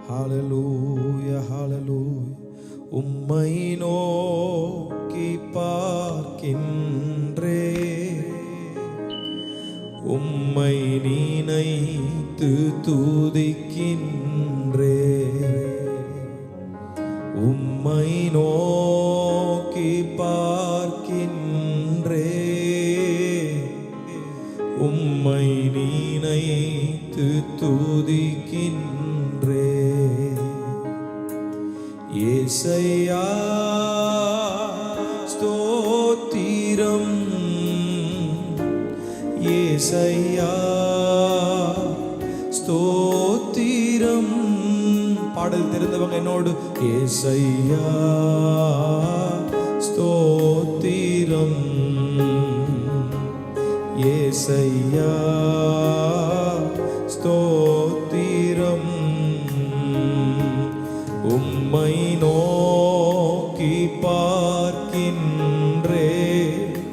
ஹalleluya ஹalleluya. உம்மை நோக்கி பார்க்கின்றே, உம்மை நினைத்து துதிக்கின்றே, உம்மை நோக்கி பார்க்கின்றே, உம்மை நினைத்து துதிக்கின்றே. ஏசையா ஸ்தோத்திரம், ஏசையா ஸ்தோத்திரம். பாடல் தெரிந்தவங்க என்னோடு ஏசையா ஸ்தோத்திரம், ஏசையா ஸ்தோத்திரம். உம்மை நோக்கி பார்க்கின்றே.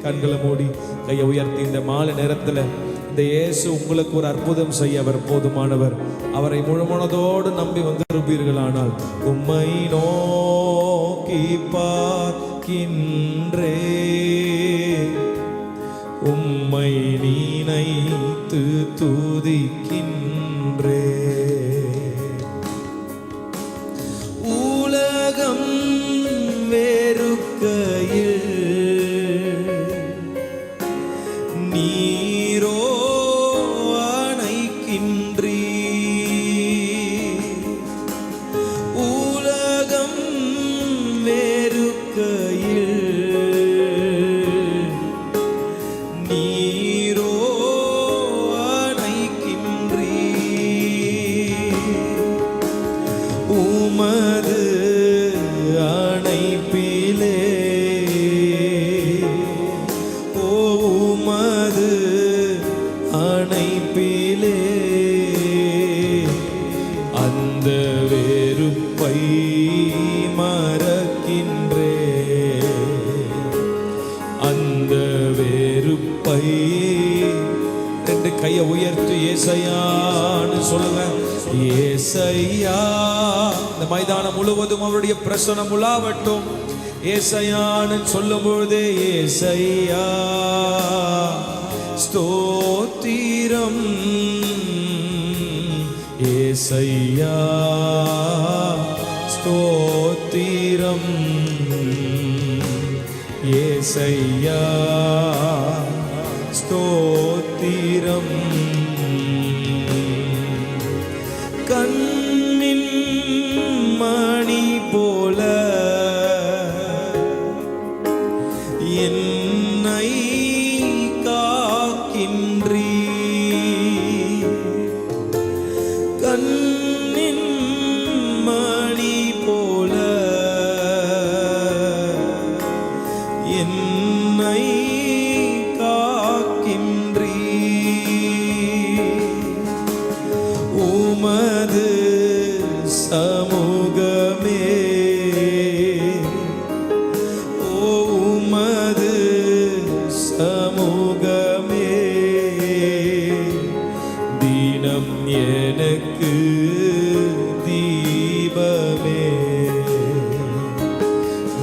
கண்களை மூடி கையை உயர்த்தி இந்த மாலை நேரத்தில் இந்த இயேசு உங்களுக்கு ஒரு அற்புதம் செய்ய அவர் போதுமானவர். அவரை முழுமனதோடு நம்பி வந்திருப்பீர்களானால் உம்மை நோக்கி பார்க்கின்றே, உம்மை நினைத்து துதிக்கின்றே. உலகம் வெறுக்கையில் நீரோ அணைக்கின்றீர். உலகம் வெறுக்கையில் நீரோ அணைக்கின்றீர். உமது அணைப்பிலே, உமது அணைப்பிலே அந்த வெறுப்பை மறக்கின்றே, அந்த வெறுப்பை. ரெண்டு கையை உயர்த்தி ஏசையான்னு சொல்லுங்க. ஏசையா. இந்த மைதானம் முழுவதும் அவருடைய பிரசனம் உலாவட்டும். ஏசையான்னு சொல்லும் பொழுதே ஏசையா ஸ்தோத்திரம், ஏசையா ஸ்தோத்திரம், ஏசையா ஸ்தோத்திரம். கண்ணின் மணி போல என்னை காக்கின்றீர். கண்ணின் மணி போல என்னை காக்கின்றீர். உமது சமூகமே, உமது சமூகமே தினம் எனக்கு தீபமே,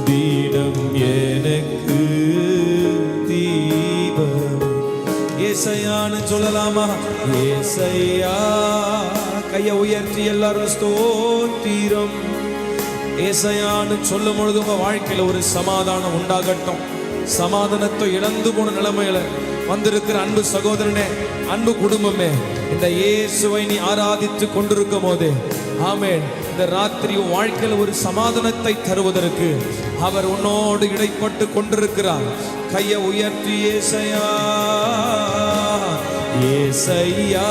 தினம் எனக்கு தீபம். ஏசையான்னு சொல்லலாமா? ஏசையா. கையை உயர்த்தி எல்லாரும் ஸ்தோத்திரம். ஏசையான்னு சொல்லும் பொழுது உங்க வாழ்க்கையில ஒரு சமாதானம் உண்டாகட்டும். சமாதானத்தை இழந்து போன நிலைமையில வந்திருக்கிற அன்பு சகோதரனே, அன்பு குடும்பமே, இந்த இயேசுவை நீ ஆராதித்து கொண்டிருக்கும் போதே, ஆமென், இந்த ராத்திரி வாழ்க்கையில ஒரு சமாதானத்தை தருவதற்கு அவர் உன்னோடு இடைப்பட்டு கொண்டிருக்கிறார். கையை உயர்த்தி ஏசையா, ஏசையா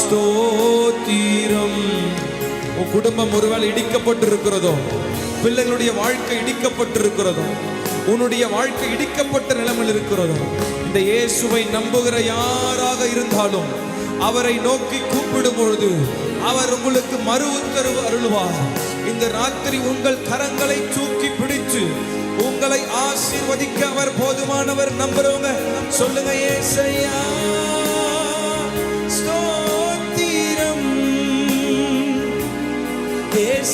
ஸ்தோத்திரம். உன் குடும்பம் ஒருவேளை இடிக்கப்பட்டிருக்கிறதோ, பிள்ளைகளுடைய வாழ்க்கை இடிக்கப்பட்டிருக்கிறதோ, உன்னுடைய வாழ்க்கை இடிக்கப்பட்ட நிலைமையில் இருக்கிறதோ, இந்த இயேசுவை நம்புகிற யாராக இருந்தாலும் அவரை நோக்கி கூப்பிடும் பொழுது அவர் உங்களுக்கு மறு உத்தரவு அருள்வார். இந்த ராத்திரி உங்கள் கரங்களை தூக்கி பிடித்து உங்களை ஆசீர்வதிக்க அவர் போதுமானவர். நம்புறவங்க சொல்லுங்க, ஏசையா ஸ்தோத்திரம்,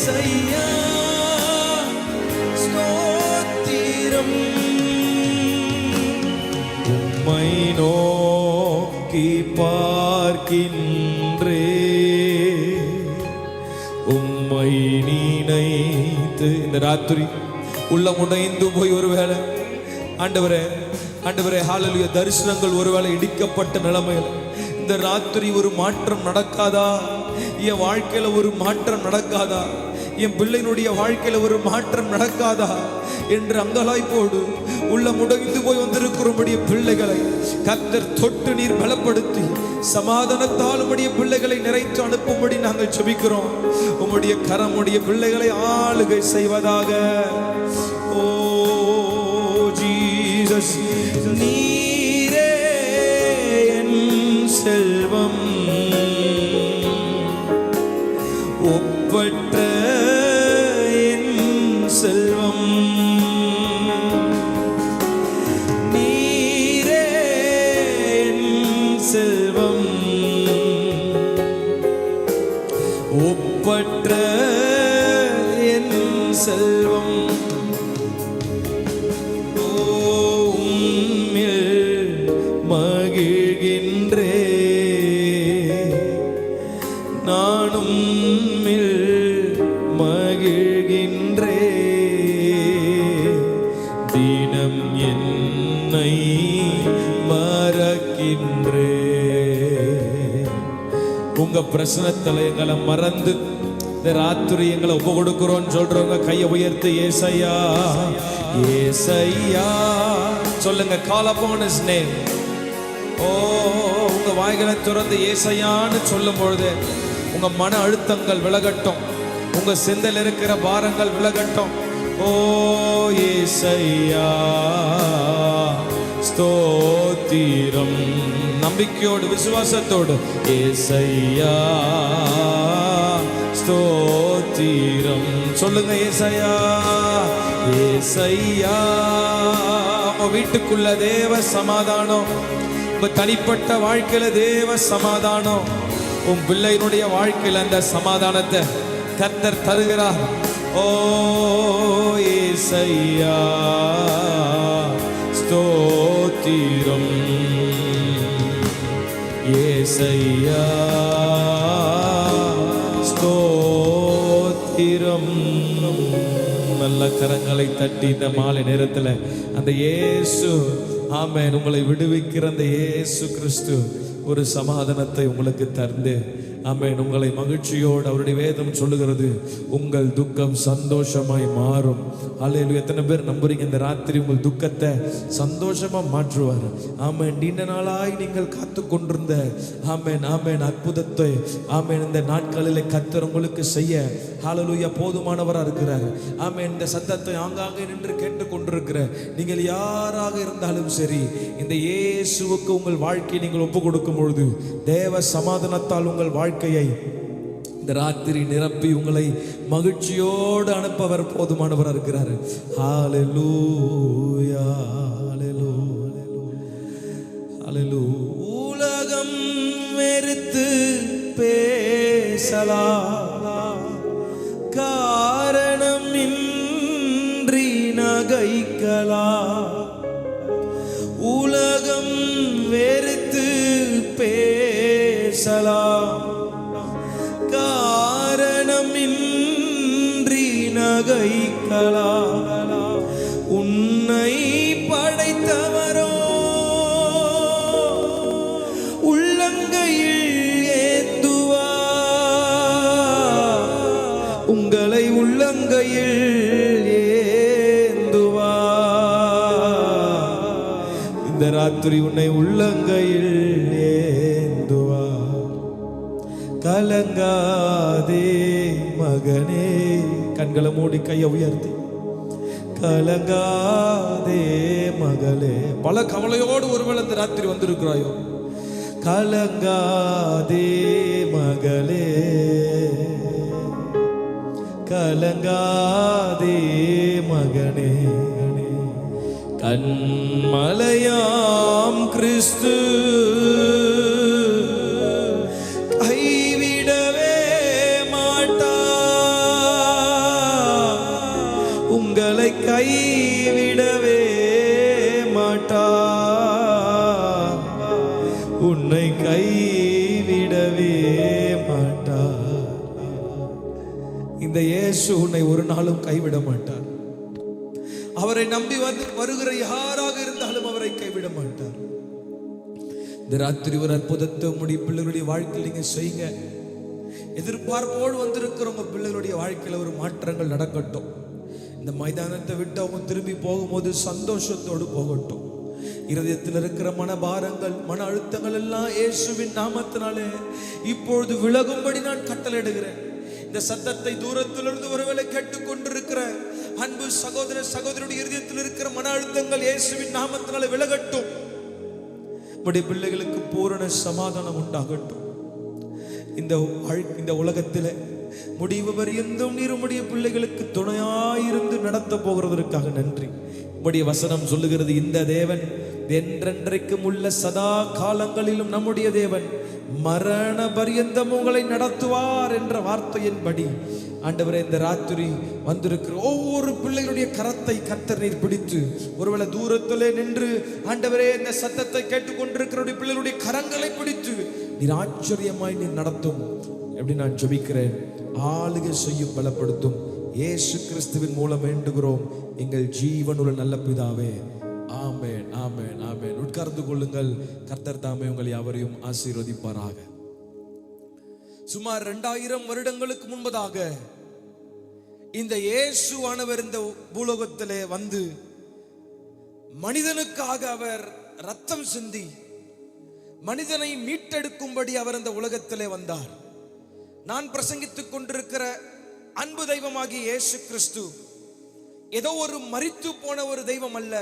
ஏசையா ஸ்தோத்திரம். உம்மை நோக்கி பார்க்கின்றே, உம்மை நினைத்து. இந்த ராத்திரி உள்ளம் உடைந்து போய் ஒருவேளை ஆண்டவரே ஆண்டவரே ஹல்லேலூயா, தரிசனங்கள் ஒருவேளை இடிக்கப்பட்ட நிலைமையில் இந்த ராத்திரி ஒரு மாற்றம் நடக்காதா? என் வாழ்க்கையில ஒரு மாற்றம் நடக்காதா? என் பிள்ளையினுடைய வாழ்க்கையில ஒரு மாற்றம் நடக்காதா என்று அங்கலாய்ப்போடு உள்ள முடங்கி போய் வந்திருக்கிறோமுடைய பிள்ளைகளை கர்த்தர் தொட்டு நீர் பலப்படுத்தி சமாதானத்தால் உம்முடைய பிள்ளைகளை நிறைத்து அனுப்பும்படி நாங்கள் ஜெபிக்கிறோம். உம்முடைய கரமுடைய பிள்ளைகளை ஆளுகை செய்வதாக. ஓ ஜீசஸ், நீரே என் செல்வம், ஒப்பற்ற என் செல்வம். நீரே என் செல்வம், ஒப்பற்ற என் செல்வம். மகிழ்கின்றே நானும் மகிழ்கின்றே, தினம் என்னை மறக்கின்றே. உங்க பிரச்சனத்துல எங்களை மறந்து இந்த ராத்திரி எங்களை ஒப்பு கொடுக்கிறோம் சொல்றவங்க கையை உயர்த்து ஏசையா ஏசையா சொல்லுங்க. கால் upon his name. ஓ, உங்க வாய்களை திறந்து ஏசையான்னு சொல்லும் பொழுது உங்க மன அழுத்தங்கள் விலகட்டும், உங்க சிந்தையில் இருக்கிற பாரங்கள் விலகட்டும். ஓ ஏசையா ஸ்தோத்திரம். நம்பிக்கையோடு விசுவாசத்தோடு ஏசையா ஸ்தோத்திரம் சொல்லுங்க. ஏசையா ஏசையா. உங்க வீட்டுக்குள்ள தேவ சமாதானம், உங்க தனிப்பட்ட வாழ்க்கையில தேவ சமாதானம், உன் பிள்ளையினுடைய வாழ்க்கையில் அந்த சமாதானத்தை கர்த்தர் தருகிறார். ஓ ஏசையா ஸ்தோத்திரம், ஏசையா ஸ்தோத்திரம். நல்ல கரங்களை தட்டி இந்த மாலை நேரத்தில் அந்த இயேசு, ஆமென், உங்களை விடுவிக்கிற அந்த இயேசு கிறிஸ்து ஒரு சமாதானத்தை உங்களுக்கு தந்து, ஆமென், உங்களை மகிழ்ச்சியோடு அவருடைய வேதம் சொல்லுகிறது உங்கள் துக்கம் சந்தோஷமாய் மாறும். அல்லேலூயா. எத்தனை பேர் நம்புறீங்க இந்த ராத்திரி உங்கள் துக்கத்தை சந்தோஷமா மாற்றுவார்? ஆமென். நீண்ட நாளாய் நீங்கள் காத்து கொண்டிருந்த ஆமென் ஆமென் அற்புதத்தை ஆமென் இந்த நாட்களில் கர்த்தர் உங்களுக்கு செய்ய ஹல்லேலூயா போதுமானவராக இருக்கிறார். ஆமென். இந்த சத்தத்தை ஆங்காங்கே நின்று கேட்டு கொண்டிருக்கிற நீங்கள் யாராக இருந்தாலும் சரி, இந்த இயேசுவுக்கு உங்கள் வாழ்க்கையை நீங்கள் ஒப்பு கொடுக்கும் பொழுது தேவ சமாதானத்தால் உங்கள் வாழ்க்கையை இந்த ராத்திரி நிரப்பி உங்களை மகிழ்ச்சியோடு அனுப்பவர் போதுமானவராக இருக்கிறார். ஹல்லேலூயா ஹல்லேலூயா ஹல்லேலூயா. உலகம் வெறுத்து பேசலாம், காரணம் இன்றி நகைக்கலாம். உலகம் வெறுத்து பேசலாம், காரணமின்றி நகைக்கலாம். உன்னை படைத்தவரோ உள்ளங்கையில் ஏந்துவார், உங்களை உள்ளங்கையில் ஏந்துவார். இந்த ராத்திரி உன்னை உள்ளங்கையில் ஏந்துவார். கலங்காதே மகனே, கண்களை மூடி கையை உயர்த்தி கலங்காதே மகளே. பல கவலையோடு ஒருவேளை இந்த ராத்திரி வந்திருக்கிறாயோ, கலங்காதே மகளே, கலங்காதே மகனே. கண்மலையாம் கிறிஸ்து கைவிடவே மாட்டார், கைவிடவே மாட்டார், உன்னை கைவிடவே மாட்டார். இந்த இயேசு உன்னை ஒரு நாளும் கைவிட மாட்டார். அவரை நம்பி வருகிற யாராக இருந்தாலும் அவரை கைவிட மாட்டார். இந்த ராத்திரி ஒரு அற்புதத்தை உங்களுடைய பிள்ளைகளுடைய வாழ்க்கையில் நீங்க செய்யுங்க. எதிர்பார்ப்போடு வந்திருக்கிற உங்க பிள்ளைகளுடைய வாழ்க்கையில ஒரு மாற்றங்கள் நடக்கட்டும். இந்த மைதானத்தை விட்டு அவங்க திரும்பி போகும்போது சந்தோஷத்தோடு போகட்டும். இருதயத்தில் இருக்கிற மனபாரங்கள், மன அழுத்தங்கள் எல்லாம் இயேசுவின் நாமத்தினாலே இப்பொழுது விலகும்படி நான் கட்டளையிடுகிறேன். இந்த சத்தத்தை தூரத்திலிருந்து ஒருவேளை கேட்டுக்கொண்டிருக்கிற அன்பு சகோதர சகோதரியுடைய இருதயத்தில் இருக்கிற மன அழுத்தங்கள் இயேசுவின் நாமத்தினாலே விலகட்டும். உடைய பிள்ளைகளுக்கு பூரண சமாதானம் உண்டாகட்டும். இந்த உலகத்தில் முடிவு பரியந்தும் நீர் உம்முடைய பிள்ளைகளுக்கு துணையாயிருந்து நடத்த போகிறதற்காக நன்றி. உம்முடைய வசனம் சொல்லுகிறது, இந்த தேவன் என்றென்றைக்கும் உள்ள சதா காலங்களிலும் நம்முடைய தேவன் மரண பரியந்தம் உங்களை நடத்துவார் என்ற வார்த்தையின்படி ஆண்டவரே, இந்த ராத்திரி வந்திருக்கிற ஒவ்வொரு பிள்ளைகளுடைய கரத்தை கர்த்தர் நீர் பிடித்து, ஒருவேளை தூரத்திலே நின்று ஆண்டவரே இந்த சத்தத்தை கேட்டுக்கொண்டிருக்கிற பிள்ளைகளுடைய கரங்களை பிடித்து நீர் ஆச்சரியமாய் நீர் நடத்தும் எப்படி நான் ஜெபிக்கிறேன். ஆளுகை செய்யும், பலப்படுத்தும். இயேசு கிறிஸ்துவின் மூலம் வேண்டுகிறோம் எங்கள் ஜீவனுள்ள நல்ல பிதாவே. ஆமென், ஆமென், ஆமென். உட்கார்ந்து கொள்ளுங்கள். கர்த்தர் தாமே உங்களை யாவரையும் ஆசீர்வதிப்பாராக. சுமார் 2000 வருடங்களுக்கு முன்பதாக இந்த இயேசுவானவர் இந்த பூலோகத்திலே வந்து மனிதனுக்காக அவர் ரத்தம் சிந்தி மனிதனை மீட்டெடுக்கும்படி அவர் இந்த உலகத்திலே வந்தார். நான் பிரசங்கித்துக் கொண்டிருக்கிற அன்பு தெய்வமாகிய இயேசு கிறிஸ்து ஏதோ ஒரு மரித்து போன ஒரு தெய்வம் அல்ல,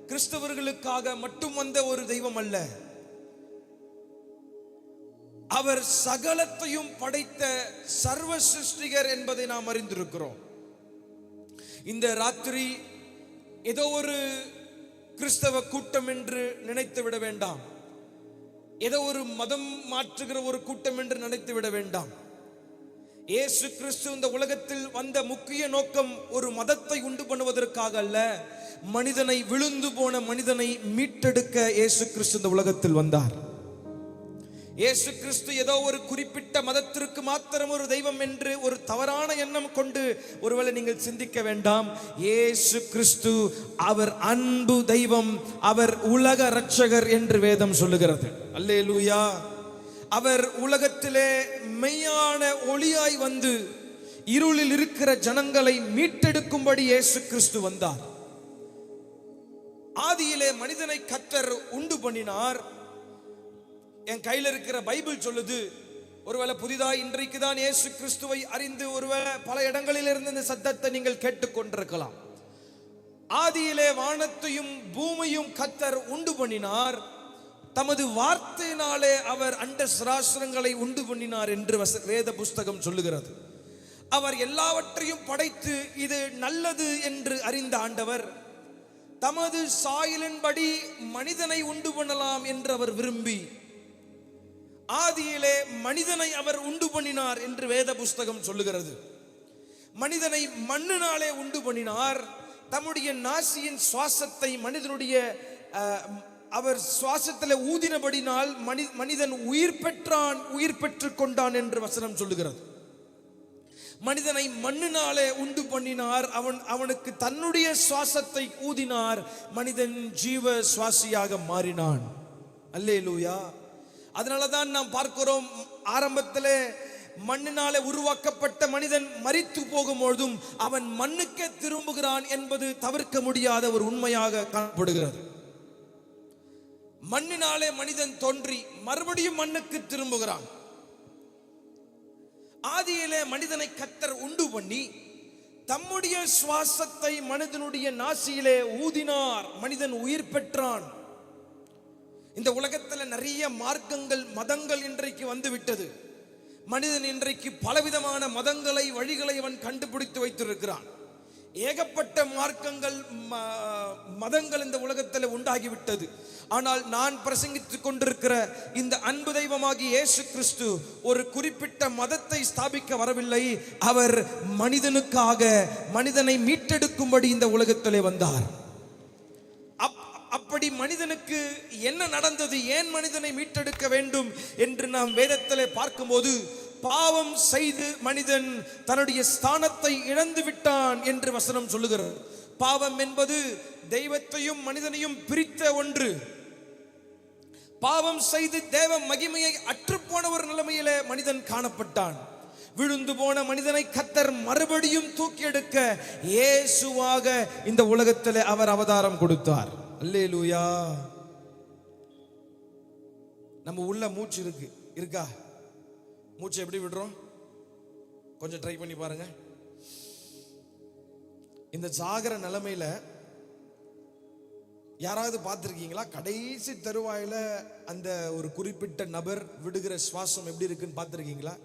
கிறிஸ்தவர்களுக்காக மட்டும் வந்த ஒரு தெய்வம் அல்ல. அவர் சகலத்தையும் படைத்த சர்வ சிருஷ்டிகர் என்பதை நாம் அறிந்திருக்கிறோம். இந்த ராத்திரி ஏதோ ஒரு கிறிஸ்தவ கூட்டம் என்று நினைத்து விட வேண்டாம். ஏதோ ஒரு மதம் மாற்றுகிற ஒரு கூட்டம் என்று நினைத்து விட வேண்டாம். இயேசு கிறிஸ்து இந்த உலகத்தில் வந்த முக்கிய நோக்கம் ஒரு மதத்தை உண்டு பண்ணுவதற்காக அல்ல, மனிதனை, விழுந்து போன மனிதனை மீட்டெடுக்க இயேசு கிறிஸ்து இந்த உலகத்தில் வந்தார். இயேசு கிறிஸ்து ஏதோ ஒரு குறிப்பிட்ட மதத்திற்கு மாத்திரம் ஒரு தெய்வம் என்று ஒரு தவறான எண்ணம் கொண்டு ஒருவேளை நீங்கள் சிந்திக்க வேண்டாம். இயேசு கிறிஸ்து அவர் அன்பு தெய்வம், அவர் உலக இரட்சகர் என்று வேதம் சொல்லுகிறது. அல்லேலூயா. அவர் உலகத்திலே மெய்யான ஒளியாய் வந்து இருளில் இருக்கிற ஜனங்களை மீட்டெடுக்கும்படி இயேசு கிறிஸ்து வந்தார். ஆதியிலே மனிதனை கர்த்தர் உண்டு பண்ணினார். என் கையில் இருக்கிற பைபிள் சொல்லுது, ஒருவேளை புதிதாய் இன்றைக்கு தான் இயேசு கிறிஸ்துவை அறிந்து ஒருவேளை பல இடங்களில் இருந்து இந்த சத்தத்தை நீங்கள் கேட்டுக்கொண்டிருக்கலாம். ஆதியிலே வானத்தையும் பூமியும் கர்த்தர் உண்டு பண்ணினார். தமது வார்த்தையினாலே அவர் அண்ட சராசரங்களை உண்டு பண்ணினார் என்று வேத புஸ்தகம் சொல்லுகிறது. அவர் எல்லாவற்றையும் படைத்து இது நல்லது என்று அறிந்த ஆண்டவர் தமது சாயலின்படி மனிதனை உண்டு பண்ணலாம் என்று அவர் விரும்பி ஆதியிலே மனிதனை அவர் உண்டு பண்ணினார் என்று வேத புஸ்தகம் சொல்லுகிறது. மனிதனை மண்ணினாலே உண்டு பண்ணினார். தம்முடைய நாசியின் சுவாசத்தை மனிதனுடைய அவர் சுவாசத்தில் ஊதினபடினால் மனிதன் உயிர் பெற்றான், உயிர் பெற்றுக் கொண்டான் என்று வசனம் சொல்லுகிறது. மனிதனை மண்ணினாலே உண்டு பண்ணினார். அவனுக்கு தன்னுடைய சுவாசத்தை ஊதினார். மனிதன் ஜீவ சுவாசியாக மாறினான். அல்லேலூயா. அதனாலதான் நாம் பார்க்கிறோம், ஆரம்பத்திலே மண்ணினாலே உருவாக்கப்பட்ட மனிதன் மரித்து போகும்போதும் அவன் மண்ணுக்கே திரும்புகிறான் என்பது தவிர்க்க முடியாத ஒரு உண்மையாக காணப்படுகிறது. மண்ணினாலே மனிதன் தோன்றி மறுபடியும் மண்ணுக்கு திரும்புகிறான். ஆதியிலே மனிதனை கர்த்தர் உண்டு பண்ணி தம்முடைய சுவாசத்தை மனிதனுடைய நாசியிலே ஊதினார். மனிதன் உயிர் பெற்றான். இந்த உலகத்தில் நிறைய மார்க்கங்கள், மதங்கள் இன்றைக்கு வந்துவிட்டது. மனிதன் இன்றைக்கு பலவிதமான மதங்களை, வழிகளை அவன் கண்டுபிடித்து வைத்திருக்கிறான். ஏகப்பட்ட மார்க்கங்கள், மதங்கள் இந்த உலகத்தில் உண்டாகிவிட்டது. ஆனால் நான் பிரசங்கித்துக் கொண்டிருக்கிற இந்த அன்பு தெய்வமாகி இயேசு கிறிஸ்து ஒரு குறிப்பிட்ட மதத்தை ஸ்தாபிக்க வரவில்லை. அவர் மனிதனுக்காக, மனிதனை மீட்டெடுக்கும்படி இந்த உலகத்திலே வந்தார். அப்படி மனிதனுக்கு என்ன நடந்தது, ஏன் மனிதனை மீட்டெடுக்க வேண்டும் என்று நாம் வேதத்திலே பார்க்கும்போது, பாவம் செய்து மனிதன் தன்னுடைய ஸ்தானத்தை இழந்து விட்டான் என்று வசனம் சொல்லுகிறது. பாவம் என்பது தெய்வத்தையும் மனிதனையும் பிரித்த ஒன்று. பாவம் செய்து தேவ மகிமையை அற்றுப்போன ஒரு நிலைமையிலே மனிதன் காணப்பட்டான். விழுந்து போன மனிதனை கர்த்தர் மறுபடியும் தூக்கி எடுக்க இயேசுவாக இந்த உலகத்திலே அவர் அவதாரம் கொடுத்தார். அல்லேலூயா. நம்ம உள்ள மூச்சு இருக்கா? மூச்சு எப்படி விடுறோம்? கொஞ்சம் ட்ரை பண்ணி பாருங்க. இந்த சாகர நிலைமையில யாராவது பார்த்திருக்கீங்களா? கடைசி தருவாயில அந்த ஒரு குறிப்பிட்ட நபர் விடுகிற சுவாசம் எப்படி இருக்குன்னு பார்த்திருக்கீங்களா?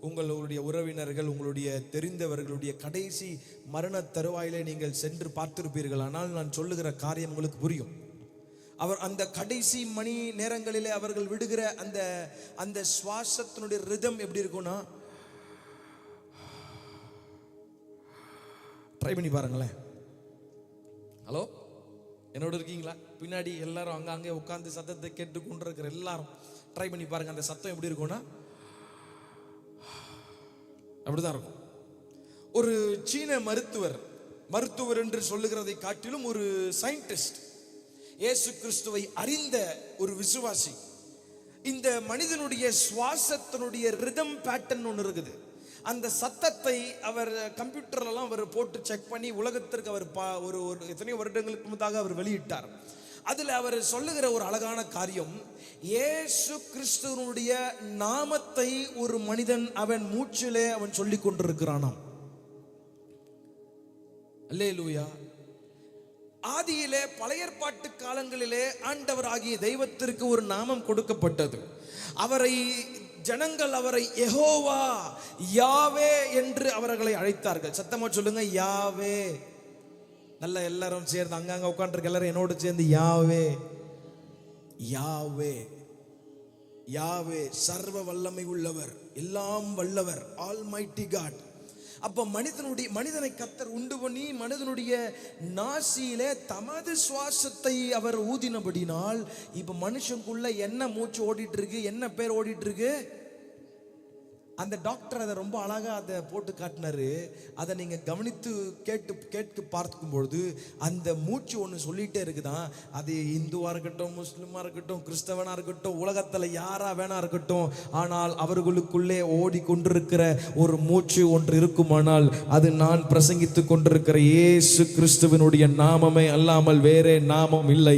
உங்களுடைய உறவினர்கள், உங்களுடைய தெரிந்தவர்களுடைய கடைசி மரண தருவாயிலே நீங்கள் சென்று பார்த்திருப்பீர்கள். ஆனால் நான் சொல்லுகிற காரியம் உங்களுக்கு புரியும். அவர் அந்த கடைசி மணி நேரங்களிலே அவர்கள் விடுகிற அந்த சுவாசத்தினுடைய ரிதம் எப்படி இருக்கும்னா, ட்ரை பண்ணி பாருங்களேன். ஹலோ, என்னோட இருக்கீங்களா? பின்னாடி எல்லாரும் அங்கே உட்கார்ந்து சத்தத்தை கேட்டு கொண்டு இருக்கிற எல்லாரும் ட்ரை பண்ணி பாருங்க. அந்த சத்தம் எப்படி இருக்கும்னா அப்படிதான் இருக்கும். ஒரு சீன மருத்துவர் என்று சொல்லுகிறதை காட்டிலும் ஒரு சயின்டிஸ்ட், இயேசு கிறிஸ்துவை அறிந்த ஒரு விசுவாசி, இந்த மனிதனுடைய சுவாசத்தினுடைய ரிதம் பேட்டர்ன் ஒன்று இருக்குது. அந்த சத்தத்தை அவர் கம்ப்யூட்டர்லாம் அவர் போட்டு செக் பண்ணி உலகத்திற்கு அவர் ஒரு எத்தனையோ வருடங்களுக்கு முன்னதாக அவர் வெளியிட்டார். அதில் அவர் சொல்லுகிற ஒரு அழகான காரியம், இயேசு கிறிஸ்துவனுடைய நாமத்தை ஒரு மனிதன் அவன் மூச்சிலே அவன் சொல்லிக் கொண்டிருக்கிறானாம். அல்லேலூயா. ஆதியிலே பழைய ஏற்பாட்டு காலங்களிலே ஆண்டவர் ஆகிய தெய்வத்திற்கு ஒரு நாமம் கொடுக்கப்பட்டது. அவரை ஜனங்கள் அவரை யெகோவா, யாவே என்று அவர்களை அழைத்தார்கள். சத்தமா சொல்லுங்க, யாவே. நல்ல எல்லாரும் சேர்ந்து அங்கங்க உட்கார்ந்து எல்லாரும் என்னோடு சேர்ந்து யாவே யாவே யாவே, சர்வ வல்லமை உள்ளவர், எல்லாம் வல்லவர், ஆல்மைட்டி காட். அப்ப மனிதனை கர்த்தர் உண்டு பண்ணி மனிதனுடைய நாசியிலே தமது சுவாசத்தை அவர் ஊதினபடினால் இப்ப மனுஷனுக்குள்ள என்ன மூச்சு ஓடிட்டு இருக்கு, என்ன பேர் ஓடிட்டு இருக்கு? அந்த டாக்டர் அதை ரொம்ப அழகா அதை போட்டு காட்டினாரு. அதை நீங்க கவனித்து கேட்டு பார்க்கும்பொழுது அந்த மூச்சு ஒன்று சொல்லிட்டே இருக்குதான். அது இந்துவா இருக்கட்டும், முஸ்லிமா இருக்கட்டும், கிறிஸ்தவனா இருக்கட்டும், உலகத்துல யாரா வேணா இருக்கட்டும், ஆனால் அவர்களுக்குள்ளே ஓடிக்கொண்டிருக்கிற ஒரு மூச்சு ஒன்று இருக்குமானால் அது நான் பிரசங்கித்து கொண்டிருக்கிற இயேசு கிறிஸ்துவினுடைய நாமமே அல்லாமல் வேறே நாமம் இல்லை.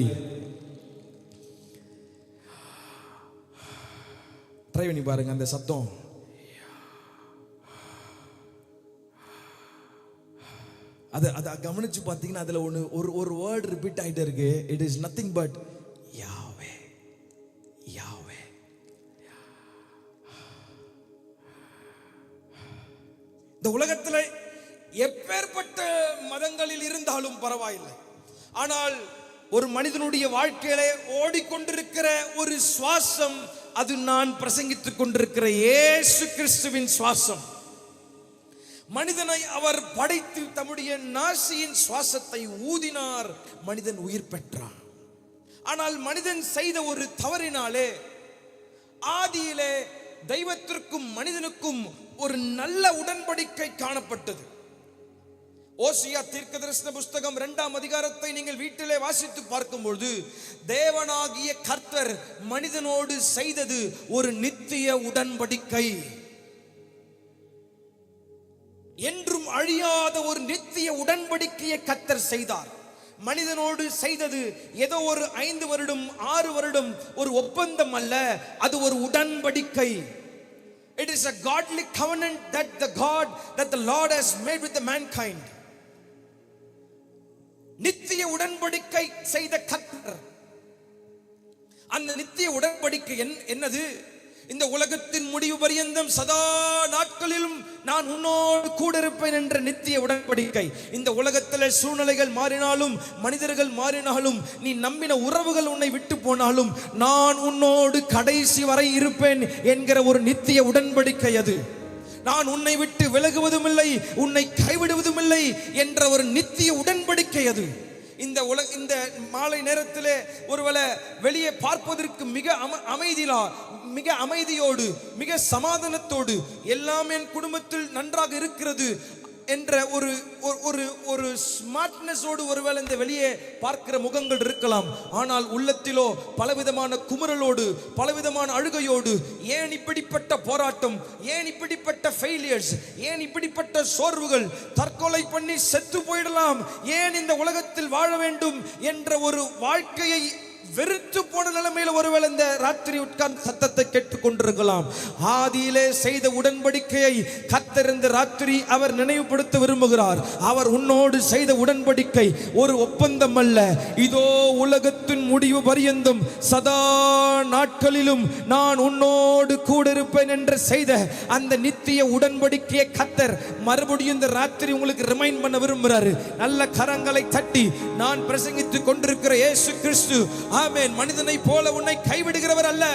ட்ரை பண்ணி பாருங்க. அந்த சத்தம் அதை கவனிச்சு பார்த்தீங்கன்னா அதுல ஒரு வேர்ட் ரிப்பீட் ஆயிட்டே இருக்கு. இட் இஸ் நத்திங் பட் யாவே யாவே. இந்த உலகத்துல எப்பேற்பட்ட மதங்களில் இருந்தாலும் பரவாயில்லை, ஆனால் ஒரு மனிதனுடைய வாழ்க்கையிலே ஓடிக்கொண்டிருக்கிற ஒரு சுவாசம், அது நான் பிரசங்கித்துக் கொண்டிருக்கிற இயேசு கிறிஸ்துவின் சுவாசம். மனிதனை அவர் படைத்து தம்முடைய நாசியின் சுவாசத்தை ஊதினார், மனிதன் உயிர் பெற்றான். ஆனால் மனிதன் செய்த ஒரு தவறினாலே ஆதியிலே தெய்வத்திற்கும் மனிதனுக்கும் ஒரு நல்ல உடன்படிக்கை காணப்பட்டது. ஓசியா தீர்க்கதரிசன புஸ்தகம் 2ஆம் அதிகாரத்தை நீங்கள் வீட்டிலே வாசித்து பார்க்கும்பொழுது, தேவனாகிய கர்த்தர் மனிதனோடு செய்தது ஒரு நித்திய உடன்படிக்கை, என்றும் அழியாத ஒரு நித்திய உடன்படிக்கையை கர்த்தர் செய்தார். மனிதனோடு செய்தது ஏதோ ஒரு 5 வருடம் 6 வருடம் ஒரு ஒப்பந்தம் அல்ல, அது ஒரு உடன்படிக்கை. It is a godly covenant that the Lord has made with the mankind. நித்திய உடன்படிக்கை செய்த கர்த்தர். அந்த நித்திய உடன்படிக்கை என்னது? இந்த உலகத்தின் முடிவு பரியந்தம் சதா நாட்களிலும் நான் உன்னோடு கூட இருப்பேன் என்ற நித்திய உடன்படிக்கை. இந்த உலகத்தில் சூழ்நிலைகள் மாறினாலும், மனிதர்கள் மாறினாலும், நீ நம்பின உறவுகள் உன்னை விட்டு போனாலும், நான் உன்னோடு கடைசி வரை இருப்பேன் என்கிற ஒரு நித்திய உடன்படிக்கை அது. நான் உன்னை விட்டு விலகுவதும் இல்லை, உன்னை கைவிடுவதும் இல்லை என்ற ஒரு நித்திய உடன்படிக்கை அது. இந்த மாலை நேரத்திலே ஒருவேளை வெளியே பார்ப்பதற்கு மிக அமைதியோடு, மிக சமாதானத்தோடு, எல்லாம் என் குடும்பத்தில் நன்றாக இருக்கிறது என்ற ஒரு ஸ்மார்ட்னஸோடு ஒருவேளை இந்த வெளியே பார்க்கிற முகங்கள் இருக்கலாம். ஆனால் உள்ளத்திலோ பலவிதமான குமுறலோடு, பலவிதமான அழுகையோடு, ஏன் இப்படிப்பட்ட போராட்டம், ஏன் இப்படிப்பட்ட ஃபெயிலியர்ஸ், ஏன் இப்படிப்பட்ட சோர்வுகள், தற்கொலை பண்ணி செத்து போயிடலாம், ஏன் இந்த உலகத்தில் வாழ வேண்டும் என்ற ஒரு வாழ்க்கையை வெறுத்து போன நிலைமையில் ஒருவேளை இந்த ராத்திரி உட்கார்ந்து சத்தத்தை கேட்டுக் கொண்டிருக்கலாம். ஆதியிலே செய்த உடன்படிக்கையை கர்த்தர் இந்த ராத்திரி அவர் நினைவுபடுத்த விரும்புகிறார். அவர் உன்னோடு செய்த உடன்படிக்கை ஒரு ஒப்பந்தம் அல்ல. இதோ உலகத்தின் முடிவு பரியந்தம் சதா நாட்களிலும் நான் உன்னோடு கூட இருப்பேன் என்று செய்த அந்த நித்திய உடன்படிக்கையை கர்த்தர் மறுபடியும் இந்த ராத்திரி உங்களுக்கு ரிமைண்ட் பண்ண விரும்புகிறார். நல்ல கரங்களை தட்டி, நான் பிரசங்கித்துக் கொண்டிருக்கிற இயேசு கிறிஸ்து ஆமென் மனிதனை போல உன்னை கைவிடுகிறவர் அல்ல,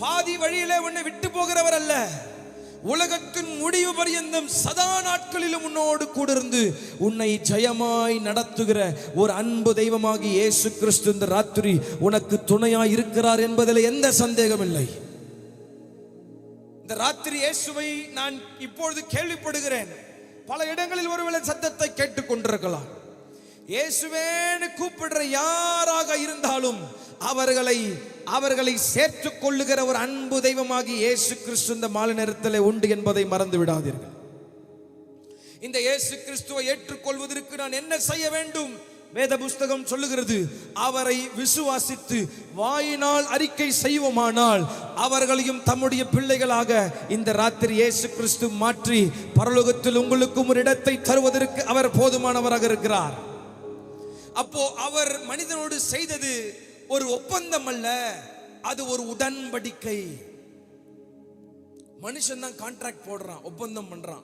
பாதி வழியிலே உன்னை விட்டு போகிறவர் அல்ல. உலகத்தின் முடிவு பரியந்தம் சதா நாட்களிலும் உன்னோடு கூட இருந்து உன்னை ஜெயமாய் நடத்துகிற ஒரு அன்பு தெய்வமாகி இயேசு கிறிஸ்து இந்த ராத்திரி உனக்கு துணையாய் இருக்கிறார் என்பதில் எந்த சந்தேகம் இல்லை. இந்த ராத்திரி இயேசுவை நான் இப்பொழுது கேள்விப்படுகிறேன். பல இடங்களில் ஒருவேளை சத்தத்தை கேட்டுக் கொண்டிருக்கலாம். இயேசுவேன்னு கூப்பிடுற யாராக இருந்தாலும் அவர்களை சேர்த்துக் கொள்ளுகிற ஒரு அன்பு தெய்வமாகி இயேசு கிறிஸ்து இந்த மாலை நேரத்தில் உண்டு என்பதை மறந்து விடாதீர்கள். இந்த இயேசு கிறிஸ்துவை ஏற்றுக்கொள்வதற்கு நான் என்ன செய்ய வேண்டும்? வேத புஸ்தகம் சொல்லுகிறது, அவரை விசுவாசித்து வாயினால் அறிக்கை செய்வோமானால் அவர்களையும் தம்முடைய பிள்ளைகளாக இந்த ராத்திரி இயேசு கிறிஸ்து மாற்றி பரலோகத்தில் உங்களுக்கும் ஒரு இடத்தை தருவதற்கு அவர் போதுமானவராக இருக்கிறார். அப்போ அவர் மனிதனோடு செய்தது ஒரு ஒப்பந்தம் அல்ல, அது ஒரு உடன்படிக்கை. மனுஷன் தான் கான்ட்ராக்ட் போடுறான், ஒப்பந்தம் பண்றான்.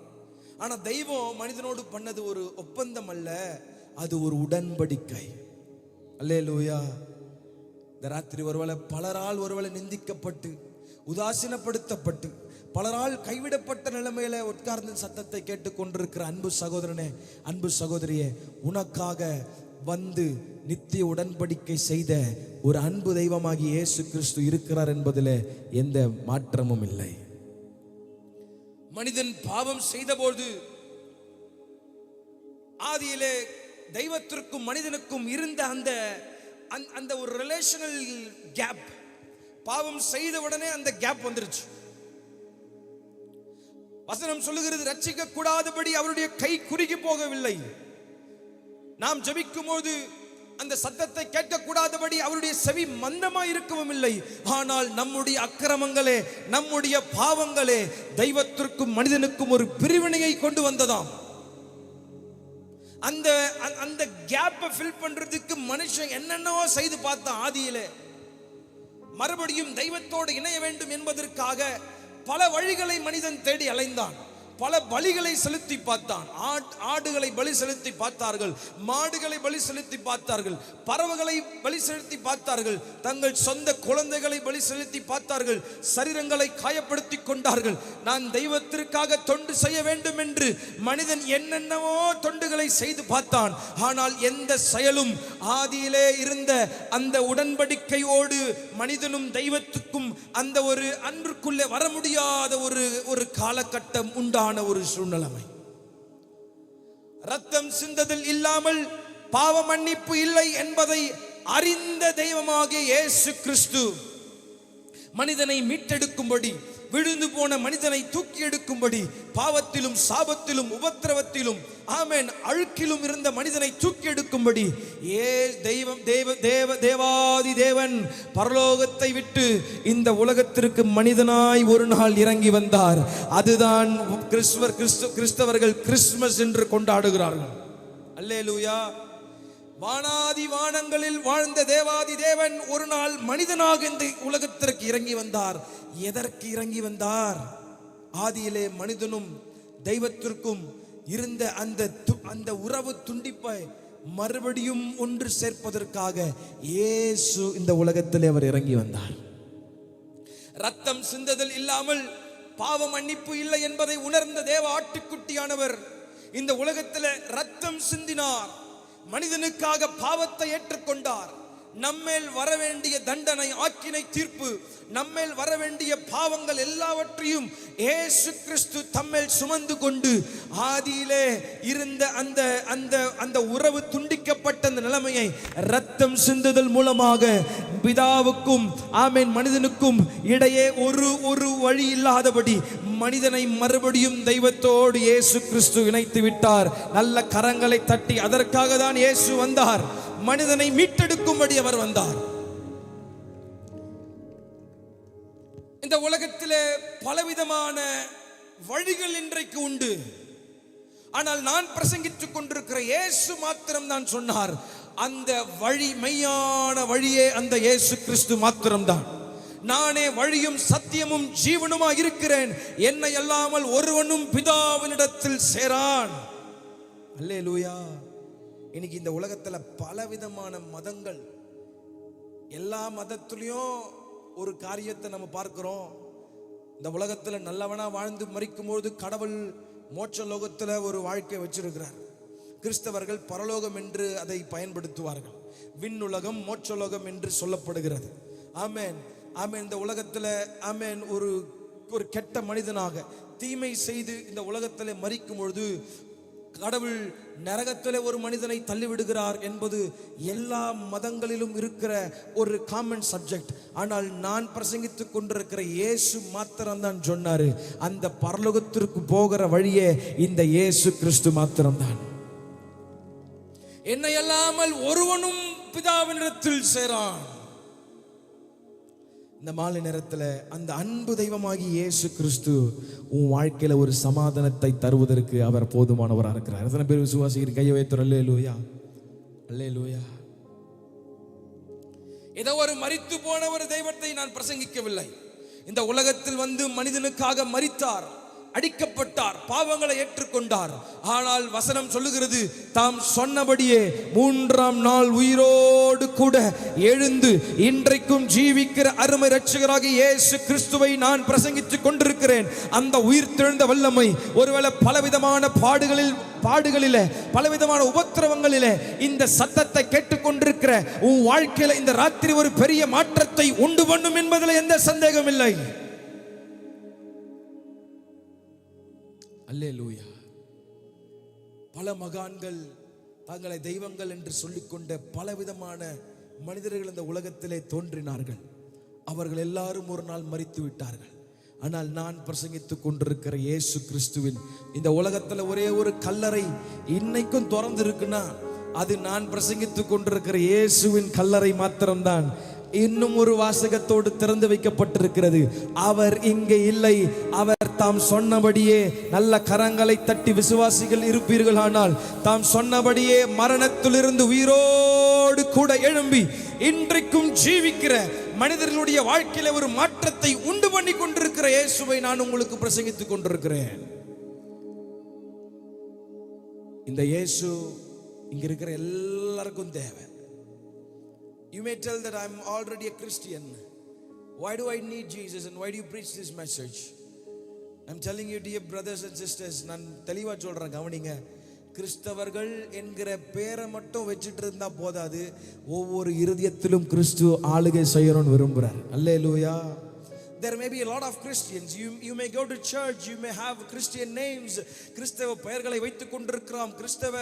ஆனா தெய்வம் மனிதனோடு பண்ணது ஒரு ஒப்பந்தம் அல்ல, அது ஒரு உடன்படிக்கை. அல்லேலூயா. இந்த ராத்திரி ஒருவேளை பலரால் ஒருவேளை நிந்திக்கப்பட்டு, உதாசீனப்படுத்தப்பட்டு, பலரால் கைவிடப்பட்ட நிலைமையில உட்கார்ந்து சத்தத்தை கேட்டுக் கொண்டிருக்கிற அன்பு சகோதரனே, அன்பு சகோதரியே, உனக்காக வந்து நித்திய உடன்படிக்கை செய்த ஒரு அன்பு தெய்வமாகி இயேசு கிறிஸ்து இருக்கிறார் என்பதில் எந்த மாற்றமும் இல்லை. மனிதன் பாவம் செய்தபோது ஆதியிலே தெய்வத்திற்கும் மனிதனுக்கும் இருந்த அந்த ஒரு ரிலேஷனல் கேப், பாவம் செய்த உடனே அந்த கேப் வந்துருச்சு. வசனம் சொல்லுகிறது, ரட்சிக்க கூடாதபடி அவருடைய கை குறுகி போகவில்லை. நாம் ஜெபிக்கும் போது அந்த சத்தத்தை கேட்கக்கூடாதபடி அவருடைய செவி மந்தமாய் இருக்கவும் இல்லை. ஆனால் நம்முடைய அக்கிரமங்களே, நம்முடைய பாவங்களே தெய்வத்திற்கும் மனிதனுக்கும் ஒரு பிரிவினையை கொண்டு வந்ததாம். அந்த கேப்பை ஃபில் பண்றதுக்கு மனுஷன் என்னென்னவோ செய்து பார்த்தான். ஆதியிலே மறுபடியும் தெய்வத்தோடு இணைய வேண்டும் என்பதற்காக பல வழிகளை மனிதன் தேடி அலைந்தான். பல பலிகளை செலுத்தி பார்த்தான். ஆடுகளை பலி செலுத்தி பார்த்தார்கள், மாடுகளை பலி செலுத்தி பார்த்தார்கள், பறவைகளை பலி செலுத்தி பார்த்தார்கள், தங்கள் சொந்த குழந்தைகளை பலி செலுத்தி பார்த்தார்கள், சரீரங்களை காயப்படுத்தி கொண்டார்கள். நான் தெய்வத்திற்காக தொண்டு செய்ய வேண்டும் என்று மனிதன் என்னென்னவோ தொண்டுகளை செய்து பார்த்தான். ஆனால் எந்த செயலும் ஆதியிலே இருந்த அந்த உடன்படிக்கையோடு மனிதனும் தெய்வத்துக்கும் அந்த ஒரு அன்றுக்குள்ளே வர முடியாத ஒரு காலகட்டம் உண்டான ஒரு சூழ்நிலை. ரத்தம் சிந்ததில் இல்லாமல் பாவ மன்னிப்பு இல்லை என்பதை அறிந்த தெய்வமாகிய இயேசு கிறிஸ்து மனிதனை மீட்டெடுக்கும்படி, விழுந்து போன மனிதனை தூக்கி எடுக்கும்படி, பாவத்திலும் சாபத்திலும் உபத்திரவத்திலும் ஆமென் அழுக்கிலும் இருந்த மனிதனை தூக்கி எடுக்கும்படி தேவாதி தேவன் பரலோகத்தை விட்டு இந்த உலகத்திற்கு மனிதனாய் ஒரு நாள் இறங்கி வந்தார். அதுதான் கிறிஸ்தவர்கள் கிறிஸ்துமஸ் என்று கொண்டாடுகிறார்கள். அல்லேலூயா. வானாதி வானங்களில் வாழ்ந்த தேவாதி தேவன் ஒரு நாள் மனிதனாக இந்த உலகத்திற்கு இறங்கி வந்தார். எதற்கு இறங்கி வந்தார்? ஆதியிலே மனிதனும் தெய்வத்திற்கும் இருந்த அந்த உறவு துண்டிப்பை மறுபடியும் ஒன்று சேர்ப்பதற்காக இயேசு இந்த உலகத்திலே அவர் இறங்கி வந்தார். ரத்தம் சிந்துதல் இல்லாமல் பாவ மன்னிப்பு இல்லை என்பதை உணர்ந்த தேவ ஆட்டுக்குட்டியானவர் இந்த உலகத்தில் ரத்தம் சிந்தினார். மனிதனுக்காக பாவத்தை ஏற்றுக்கொண்டார். நம்மேல் வரவேண்டிய தண்டனை, ஆக்கினை, தீர்ப்பு, நம்மேல் வரவேண்டிய பாவங்கள் எல்லாவற்றையும் இயேசு கிறிஸ்து தம்மேல் சுமந்து கொண்டு ஆதியிலே இருந்த அந்த உறவு துண்டிக்கப்பட்ட அந்த நிலைமையை ரத்தம் சிந்துதல் மூலமாக பிதாவுக்கும் ஆமென் மனிதனுக்கும் இடையே ஒரு வழி இல்லாதபடி மனிதனை மறுபடியும் தெய்வத்தோடு இயேசு கிறிஸ்து இணைத்து விட்டார். நல்ல கரங்களை தட்டி அதற்காக தான் இயேசு வந்தார். மனிதனை மீட்டெடுக்கும்படி அவர் வந்தார். இந்த உலகத்திலே பலவிதமான வழிகள் இன்றைக்கு உண்டு. ஆனால் நான் பிரசங்கித்துக் கொண்டிருக்கிற இயேசு மாத்திரம் தான் சொன்னார், அந்த வழி, மெய்யான வழியே அந்த இயேசு கிறிஸ்து மாத்திரம்தான். நானே வழியும் சத்தியமும் ஜீவனுமா இருக்கிறேன், என்னை அல்லாமல் ஒருவனும் பிதாவினிடத்தில் சேரான். அல்லேலூயா. இன்னைக்கு இந்த உலகத்துல பலவிதமான மதங்கள், எல்லா மதத்திலையும் ஒரு காரியத்தை நம்ம பார்க்கிறோம். இந்த உலகத்துல நல்லவனா வாழ்ந்து மரிக்கும்போது கடவுள் மோட்ச லோகத்துல ஒரு வாழ்க்கை வச்சிருக்கிறார். கிறிஸ்தவர்கள் பரலோகம் என்று அதை பயன்படுத்துவார்கள். விண்ணுலகம் மோட்சலோகம் என்று சொல்லப்படுகிறது. ஆமென் ஆமென். இந்த உலகத்துல ஆமென் ஒரு கெட்ட மனிதனாக தீமை செய்து இந்த உலகத்திலே மரிக்கும் பொழுது கடவுள் நரகத்திலே ஒரு மனிதனை தள்ளிவிடுகிறார் என்பது எல்லா மதங்களிலும் இருக்கிற ஒரு காமன் சப்ஜெக்ட். ஆனால் நான் பிரசங்கித்துக் கொண்டிருக்கிற இயேசு மாத்திரம்தான் சொன்னாரு, அந்த பரலோகத்திற்கு போகிற வழியே இந்த இயேசு கிறிஸ்து மாத்திரம்தான். என்னை அல்லாமல் ஒருவனும் பிதாவினிடத்தில் சேரான். இந்த மாலை நேரத்தில் அந்த அன்பு தெய்வமாகி இயேசு கிறிஸ்து உன் வாழ்க்கையில ஒரு சமாதானத்தை தருவதற்கு அவர் போதுமானவராக இருக்கிறார். எத்தனை பேர் விசுவாசிக்கிறீங்க? கையை வைத்து அல்லேலூயா, அல்லேலூயா. ஏதோ ஒரு மரித்து போன ஒரு தெய்வத்தை நான் பிரசங்கிக்கவில்லை. இந்த உலகத்தில் வந்து மனிதனுக்காக மரித்தார், அடிக்கப்பட்டார், பாவங்களை ஏற்றுக்கொண்டார். ஆனால் வசனம் சொல்லுகிறது, தாம் சொன்னபடியே மூன்றாம் நாள் உயிரோடு கூட எழுந்து இன்றைக்கும் ஜீவிக்கிற அருமை இரட்சகராக இயேசு கிறிஸ்துவை நான் பிரசங்கித்துக் கொண்டிருக்கிறேன். அந்த உயிர் தெழுந்த வல்லமை ஒருவேளை பலவிதமான பாடுகளிலே பலவிதமான உபத்திரவங்களிலே இந்த சத்தத்தை கேட்டுக்கொண்டிருக்கிற உன் வாழ்க்கையில இந்த ராத்திரி ஒரு பெரிய மாற்றத்தை உண்டு பண்ணும் என்பதில் எந்த சந்தேகம் இல்லை. அல்லேலூயா. பல மகான்கள் தங்களை தெய்வங்கள் என்று சொல்லிக்கொண்ட பலவிதமான மனிதர்கள் இந்த உலகத்திலே தோன்றினார்கள். அவர்கள் எல்லாரும் ஒரு நாள் மரித்து விட்டார்கள். ஆனால் நான் பிரசங்கித்துக் கொண்டிருக்கிற இயேசு கிறிஸ்துவின் இந்த உலகத்துல ஒரே ஒரு கல்லறை இன்னைக்கும் திறந்து இருக்குன்னா அது நான் பிரசங்கித்துக் கொண்டிருக்கிற இயேசுவின் கல்லறை மாத்திரம்தான். இன்னும் ஒரு வாசகத்தோடு திறந்து வைக்கப்பட்டிருக்கிறது, அவர் இங்கே இல்லை, அவர் தாம் சொன்னபடியே, நல்ல கரங்களை தட்டி விசுவாசிகள் இருப்பீர்கள், ஆனால் தாம் சொன்னபடியே மரணத்திலிருந்து உயிரோடு கூட எழும்பி இன்றைக்கும் ஜீவிக்கிற மனிதர்களுடைய வாழ்க்கையில ஒரு மாற்றத்தை உண்டு பண்ணி கொண்டிருக்கிற இயேசுவை நான் உங்களுக்கு பிரசங்கித்துக் கொண்டிருக்கிறேன். இந்த இயேசு இங்க இருக்கிற எல்லாருக்கும் தேவை. You may tell that I'm already a Christian. Why do I need Jesus and why do you preach this message? I'm telling you, dear brothers and sisters, நான் தெளிவா சொல்றேன், கவனிங்க. கிறிஸ்தவர்கள் என்கிற பேரை மட்டும் வச்சிட்டு இருந்தா போதாது, ஒவ்வொரு இருதயத்திலும் கிறிஸ்து ஆளுகை செய்யணும்னு விரும்புறார். அல்லேலூயா. There may be a lot of Christians. You may go to church, you may have Christian names. கிறிஸ்தவ பெயர்களை வைத்துக் கொண்டிருக்கிறோம். கிறிஸ்தவ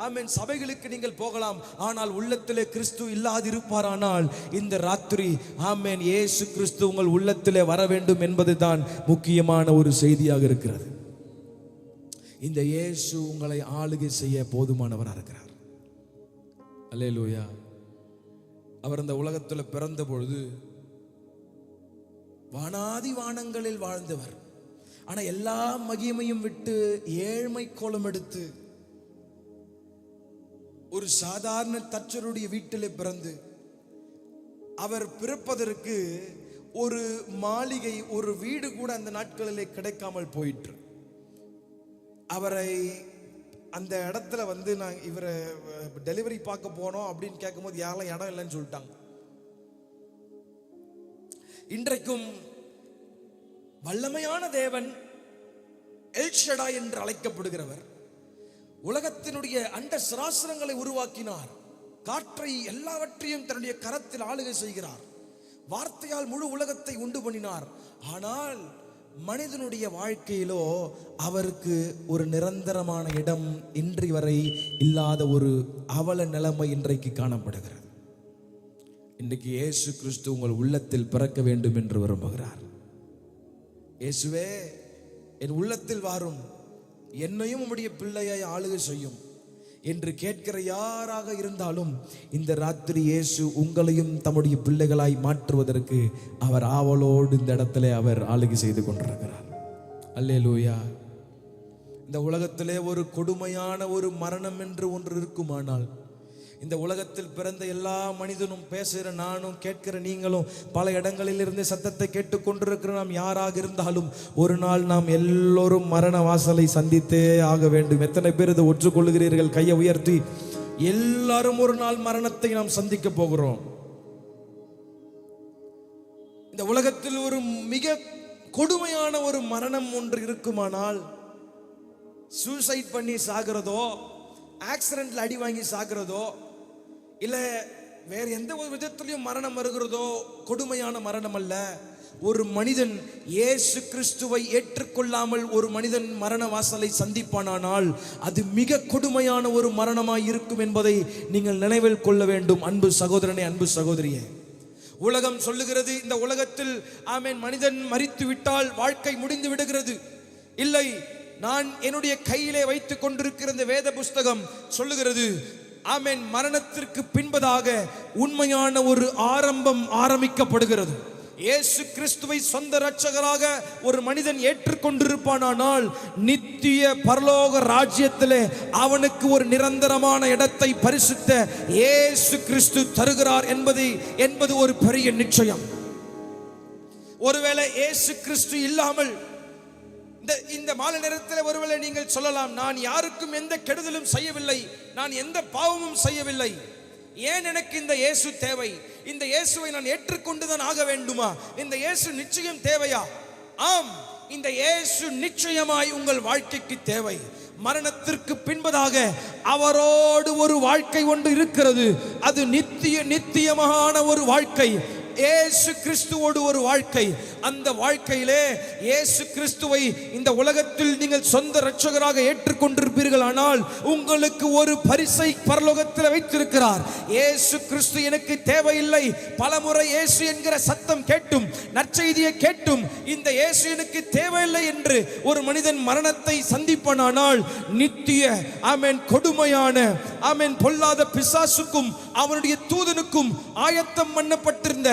ஆமென் சபைகளுக்கு நீங்கள் போகலாம். ஆனால் உள்ளத்திலே கிறிஸ்து இல்லாதிருப்பாரானால் இந்த ராத்திரி ஆமென் இயேசு கிறிஸ்து உங்கள் உள்ளத்திலே வர வேண்டும் என்பதுதான் முக்கியமான ஒரு செய்தியாக இருக்கிறது. இந்த இயேசு உங்களை ஆளுகை செய்ய போதுமானவராக இருக்கிறார். அல்லேலூயா. அவர் இந்த உலகத்தில் பிறந்த பொழுது வானாதி வானங்களில் வாழ்ந்தவர். ஆனா எல்லா மகிமையும் விட்டு ஏழ்மை கோலம் எடுத்து ஒரு சாதாரண தச்சருடைய வீட்டிலே பிறந்து அவர் பிறப்பதற்கு ஒரு மாளிகை, ஒரு வீடு கூட அந்த நாட்களிலே கிடைக்காமல் போயிற்று. அவரை அந்த இடத்துல நான் இவரை டெலிவரி பார்க்க போனோம் அப்படின்னு கேட்கும்போது யாரெல்லாம் இடம் இல்லைன்னு சொல்லிட்டாங்க. இன்றைக்கும் வல்லமையான தேவன் எல் ஷடாய் என்று அழைக்கப்படுகிறவர் உலகத்தினுடைய அண்ட சராசரங்களை உருவாக்கினார். காற்றை எல்லாவற்றையும் தன்னுடைய கரத்தில் ஆளுகை செய்கிறார். வார்த்தையால் முழு உலகத்தை உண்டு பண்ணினார். ஆனால் மனிதனுடைய வாழ்க்கையிலோ அவருக்கு ஒரு நிரந்தரமான இடம் இன்றி வரை இல்லாத ஒரு அவல நிலைமை இன்றைக்கு காணப்படுகிறது. இன்றைக்கு இயேசு கிறிஸ்து உங்கள் உள்ளத்தில் பிறக்க வேண்டும் என்று விரும்புகிறார். இயேசுவே, என் உள்ளத்தில் வாரும், என்னையும் உம்முடைய பிள்ளையை ஆளுகை செய்யும் என்று கேட்கிற யாராக இருந்தாலும் இந்த ராத்திரி இயேசு உங்களையும் தம்முடைய பிள்ளைகளாய் மாற்றுவதற்கு அவர் ஆவலோடு இந்த இடத்துல அவர் ஆளுகை செய்து கொண்டிருக்கிறார். அல்லேலூயா. இந்த உலகத்திலே ஒரு கொடுமையான ஒரு மரணம் என்று ஒன்று இருக்குமானால், இந்த உலகத்தில் பிறந்த எல்லா மனிதனும், பேசுகிற நானும், கேட்கிற நீங்களும், பல இடங்களில் இருந்து சத்தத்தை கேட்டுக்கொண்டிருக்கிற நாம் யாராக இருந்தாலும் ஒரு நாள் நாம் எல்லோரும் மரண வாசலை சந்தித்தே ஆக வேண்டும். எத்தனை பேர் இதை ஒற்றுக்கொள்கிறீர்கள்? கையை உயர்த்தி. எல்லாரும் ஒரு நாள் மரணத்தை நாம் சந்திக்க போகிறோம். இந்த உலகத்தில் ஒரு மிக கொடுமையான ஒரு மரணம் ஒன்று இருக்குமானால், சூசைட் பண்ணி சாகிறதோ, ஆக்சிடென்ட்ல அடி வாங்கி சாகிறதோ, இல்ல வேற எந்த ஒரு விதத்திலையும் மரணம் வருகிறதோ கொடுமையான மரணம் அல்ல. ஒரு மனிதன் இயேசு கிறிஸ்துவை ஏற்றுக்கொள்ளாமல் ஒரு மனிதன் மரண வாசலை சந்திப்பானால் அது மிக கொடுமையான ஒரு மரணமாய் இருக்கும் என்பதை நீங்கள் நினைவில் கொள்ள வேண்டும். அன்பு சகோதரனே, அன்பு சகோதரியே, உலகம் சொல்லுகிறது இந்த உலகத்தில் ஆமென் மனிதன் மரித்து விட்டால் வாழ்க்கை முடிந்து விடுகிறது. இல்லை, நான் என்னுடைய கையிலே வைத்துக் கொண்டிருக்கிற இந்த வேத புஸ்தகம் சொல்லுகிறது ஆமென், மரணத்திற்கு பின்பதாக உண்மையான ஒரு ஆரம்பம் ஆரம்பிக்கப்படுகிறது. இயேசு கிறிஸ்துவை சொந்த இரட்சகராக ஒரு மனிதன் ஏற்றுக்கொண்டிருப்பானால் நித்திய பரலோக ராஜ்யத்திலே அவனுக்கு ஒரு நிரந்தரமான இடத்தை பரிசுத்த இயேசு கிறிஸ்து தருகிறார் என்பது ஒரு பெரிய நிச்சயம். ஒருவேளை இயேசு கிறிஸ்து இல்லாமல் இந்த மாலை நேரத்தில் ஒருவேளை நீங்கள் சொல்லலாம், நான் யாருக்கும் எந்த கெடுதலும் செய்யவில்லை, நான் எந்த பாவமும் செய்யவில்லை, ஏன் எனக்கு இந்த இயேசு தேவை? இந்த இயேசுவை நான் ஏற்றுக்கொண்டுதான் ஆக வேண்டுமா? இந்த இயேசு நிச்சயம் தேவையா? ஆம், இந்த இயேசு நிச்சயமாய் உங்கள் வாழ்க்கைக்கு தேவை. மரணத்திற்கு பின்பதாக அவரோடு ஒரு வாழ்க்கை ஒன்று இருக்கிறது. அது நித்தியமான ஒரு வாழ்க்கை. இயேசு கிறிஸ்துவோடு ஒரு வாழ்க்கை. அந்த வாழ்க்கையிலே இயேசு கிறிஸ்துவை இந்த உலகத்தில் நீங்கள் சொந்த இரட்சகராக ஏற்றுக்கொண்டிருப்பீர்கள். ஆனால் உங்களுக்கு ஒரு பரிசை பரலோகத்தில் வைத்திருக்கிறார். இயேசு கிறிஸ்து எனக்கு தேவையில்லை, பலமுறை இயேசு என்கிற சத்தம் கேட்டும், நற்செய்தியை கேட்டும் இந்த இயேசு எனக்கு தேவையில்லை என்று ஒரு மனிதன் மரணத்தை சந்திப்பானால் நித்திய ஆமென் கொடுமையான ஆமென் பொல்லாத பிசாசுக்கும் அவனுடைய தூதனுக்கும் ஆயத்தம் பண்ணப்பட்டிருந்த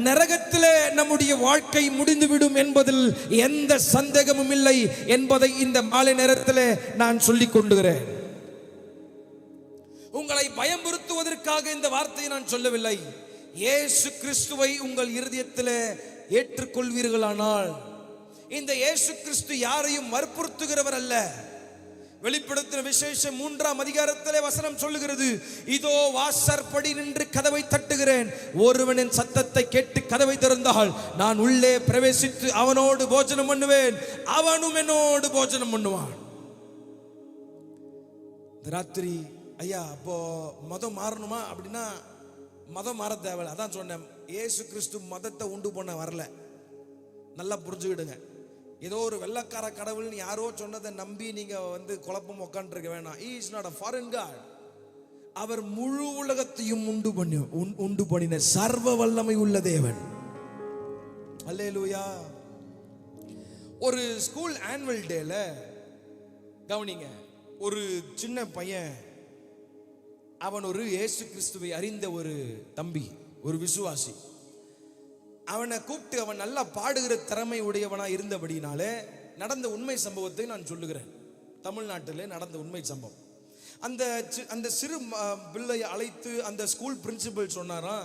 நரகத்திலே நம்முடைய வாழ்க்கை முடிந்துவிடும் என்பதில் எந்த சந்தேகமும் இல்லை என்பதை இந்த மாலை நேரத்திலே நான் சொல்லிக் கொண்டுகிறேன். உங்களை பயமுறுத்துவதற்காக இந்த வார்த்தையை நான் சொல்லவில்லை. இயேசு கிறிஸ்துவை உங்கள் இருதயத்திலே ஏற்றுக்கொள்வீர்களானால், இந்த இயேசு கிறிஸ்து யாரையும் வற்புறுத்துகிறவர் அல்ல. வெளிப்படுத்தின விசேஷம் 3ஆம் அதிகாரத்திலே வசனம் சொல்லுகிறது, இதோ வாசற்படி நின்று கதவை தட்டுகிறேன், ஒருவனின் சத்தத்தை கேட்டு கதவை திறந்தால் நான் உள்ளே பிரவேசித்து அவனோடு போஜனம் பண்ணுவேன், அவனும் என்னோடு போஜனம் பண்ணுவான். ராத்திரி ஐயா அப்போ மதம் மாறணுமா அப்படின்னா மதம் மாற தேவையில்லை. அதான் சொன்னேன், இயேசு கிறிஸ்து மதத்தை உண்டு பண்ண வரல. நல்லா புரிஞ்சுக்கிடுங்க. ஏதோ ஒரு வெள்ளக்கார கடவுள் யாரோ சொன்னதை நம்பி நீங்க குழப்பம் உட்காந்துருக்க வேணாம். He is not a foreign God. அவர் முழு உலகத்தையும் உண்டு பண்ணின சர்வ வல்லமை உள்ள தேவன். அல்லேலூயா. ஒரு ஸ்கூல் ஆனுவல் டேல கவனிங்க, ஒரு சின்ன பையன், அவன் ஒரு இயேசு கிறிஸ்துவை அறிந்த ஒரு தம்பி, ஒரு விசுவாசி. அவனை கூப்பிட்டு, அவன் நல்லா பாடுகிற திறமை உடையவனா இருந்தபடினாலே நடந்த உண்மை சம்பவத்தை நான் சொல்லுகிறேன். தமிழ்நாட்டிலே நடந்த உண்மை சம்பவம். அந்த சிறு பிள்ளை அழைத்து அந்த ஸ்கூல் பிரின்சிபல் சொன்னாராம்,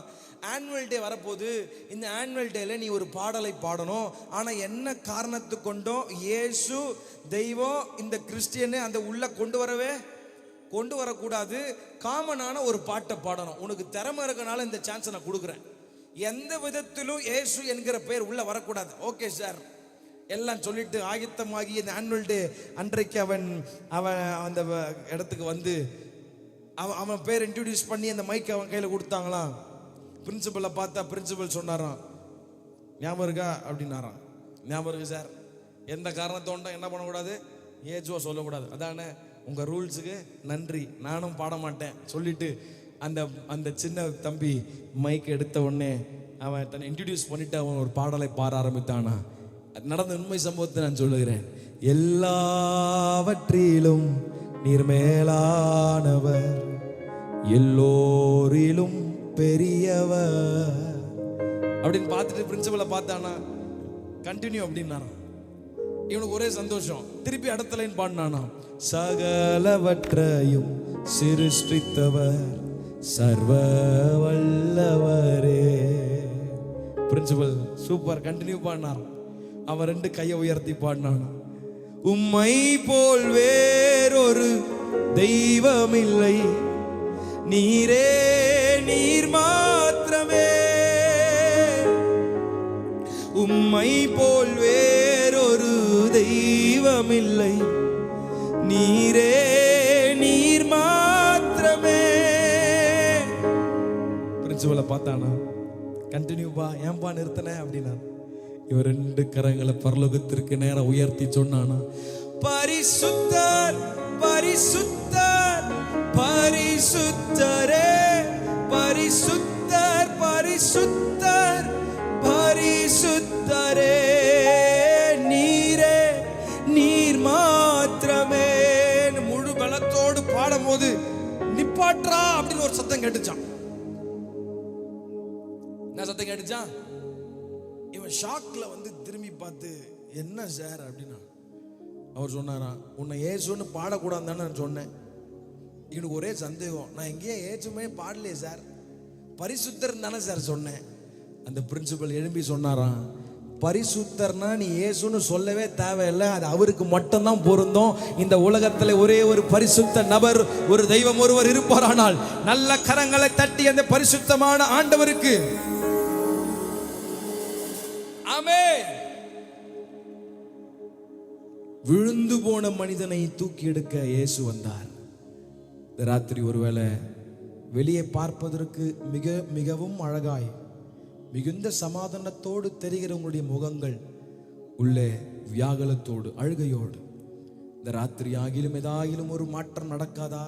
ஆனுவல் டே வரப்போகுது, இந்த ஆனுவல் டேல நீ ஒரு பாடலை பாடணும். ஆனால் என்ன காரணத்து கொண்டோ இயேசு தெய்வம் இந்த கிறிஸ்டியனை அந்த உள்ள கொண்டு வரக்கூடாது. காமனான ஒரு பாட்டை பாடணும். உனக்கு திறமை இருக்கனால இந்த சான்ஸை நான் கொடுக்குறேன். எந்த விதத்திலும் இயேசு என்கிற பெயர் உள்ள வரக்கூடாது. ஓகே சார் எல்லாம் சொல்லிட்டு ஆயத்தமாகி இந்த ஆனுவல் டே அன்றைக்கு அவன் அந்த இடத்துக்கு வந்து அவன் பேர் இன்ட்ரடியூஸ் பண்ணி அந்த மைக் அவன் கையில் கொடுத்தாங்களாம். பிரின்சிபலை பார்த்தா பிரின்சிபல் சொன்னாராம், ஞாபகம் இருக்கா அப்படின்னாராம். ஞாபகம் இருக்கு சார். எந்த காரணத்தோண்டும் என்ன பண்ணக்கூடாது, ஏஜுவா சொல்லக்கூடாது. அதானே உங்கள் ரூல்ஸுக்கு நன்றி, நானும் பாட மாட்டேன் சொல்லிட்டு அந்த சின்ன தம்பி மைக் எடுத்த உடனே அவன் தன்னை இன்ட்ரடியூஸ் பண்ணிட்டு அவன் ஒரு பாடலை பாட ஆரம்பித்தானா. நடந்த உண்மை சம்பவத்தை நான் சொல்லுகிறேன். எல்லாவற்றிலும் நீர் மேலானவர், எல்லோரிலும் பெரியவர் அப்படின்னு பார்த்துட்டு பிரின்சிபலை பார்த்தானா, கண்டினியூ அப்படின்னாராம். இவனுக்கு ஒரே சந்தோஷம். திருப்பி அடுத்த லைன் பாடினானா, சகலவற்றையும் சிருஷ்டித்தவர் சர்வ வல்லவரே. பிரின்சிபல் சூப்பர், கண்டினியூ பாடினார். அவன் 2 கையை உயர்த்தி பாடினான், உம்மை போல் வேறொரு தெய்வம் இல்லை, நீரே நீர் மாத்திரமே. உம்மை போல் வேறொரு தெய்வம் இல்லை, நீரே நீர் மாத்திரமே. பிரின்சிபலை பார்த்தானா, கண்டினியூ பா, ஏன்பா நிறுத்தின அப்படின்னா. இவர் 2 கரங்களை பரலோகத்திற்கு நேரம் உயர்த்தி சொன்னானா, பரிசுத்தர் பரிசுத்தர் பரிசுத்தரே, பரிசுத்தர் பரிசுத்தர் பரிசுத்தரே, நீரே நீர் மாத்திரமே. முழு பலத்தோடு பாடும் போது நிப்பாட்றா அப்படின்னு ஒரு சத்தம் கேட்டுச்சான். என்ன சத்தம் கேட்டுச்சான்? இவன் ஷாக்ல வந்து திரும்பி பார்த்து, என்ன சார் அப்படின்னா. அவர் சொன்னாரா, உன்னை ஏசுன்னு பாடக்கூடாது தானே நான் சொன்னேன். எனக்கு ஒரே சந்தேகம், நான் எங்கேயே ஏசுமே பாடலையே சார், பரிசுத்தர் தானே சார் சொன்னேன். அந்த பிரின்சிபல் எழும்பி சொன்னாராம், பரிசுத்தர்னா நீ ஏசுன்னு சொல்லவே தேவையில்லை, அது அவருக்கு மட்டும்தான் பொருந்தும். இந்த உலகத்தில் ஒரே ஒரு பரிசுத்த நபர், ஒரு தெய்வம் ஒருவர் இருப்பாரானால் நல்ல கரங்களை தட்டி அந்த பரிசுத்தமான ஆண்டவருக்கு ஆமென். விழுந்து போன மனிதனை தூக்கி எடுக்க இயேசு வந்தார். இந்த ராத்திரி ஒருவேளை வெளியே பார்ப்பதற்கு மிகவும் அழகாய் மிகுந்த சமாதானத்தோடு தெரிகிற உங்களுடைய முகங்கள் உள்ளே வியாகுலத்தோடு அழுகையோடு, இந்த ராத்திரி ஆகிலும் ஏதாகிலும் ஒரு மாற்றம் நடக்காதா?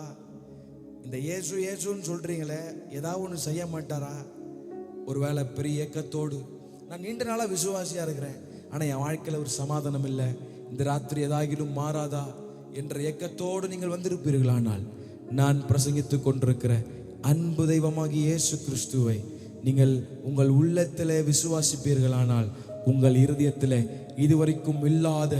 இந்த இயேசு இயேசுன்னு சொல்றீங்களே, ஏதாவது ஒன்று செய்ய மாட்டாரா? ஒருவேளை பெரிய ஏக்கத்தோடு, நான் நீண்ட நாளாக விசுவாசியா இருக்கிறேன், ஆனால் என் வாழ்க்கையில் ஒரு சமாதானம் இல்லை, இந்த ராத்திரி ஏதாகிலும் மாறாதா என்ற ஏக்கத்தோடு நீங்கள் வந்திருப்பீர்களானால், நான் பிரசங்கித்துக் கொண்டிருக்கிற அன்பு தெய்வமாகிய இயேசு கிறிஸ்துவை நீங்கள் உங்கள் உள்ளத்திலே விசுவாசிப்பீர்களானால், உங்கள் இருதயத்தில் இதுவரைக்கும் இல்லாத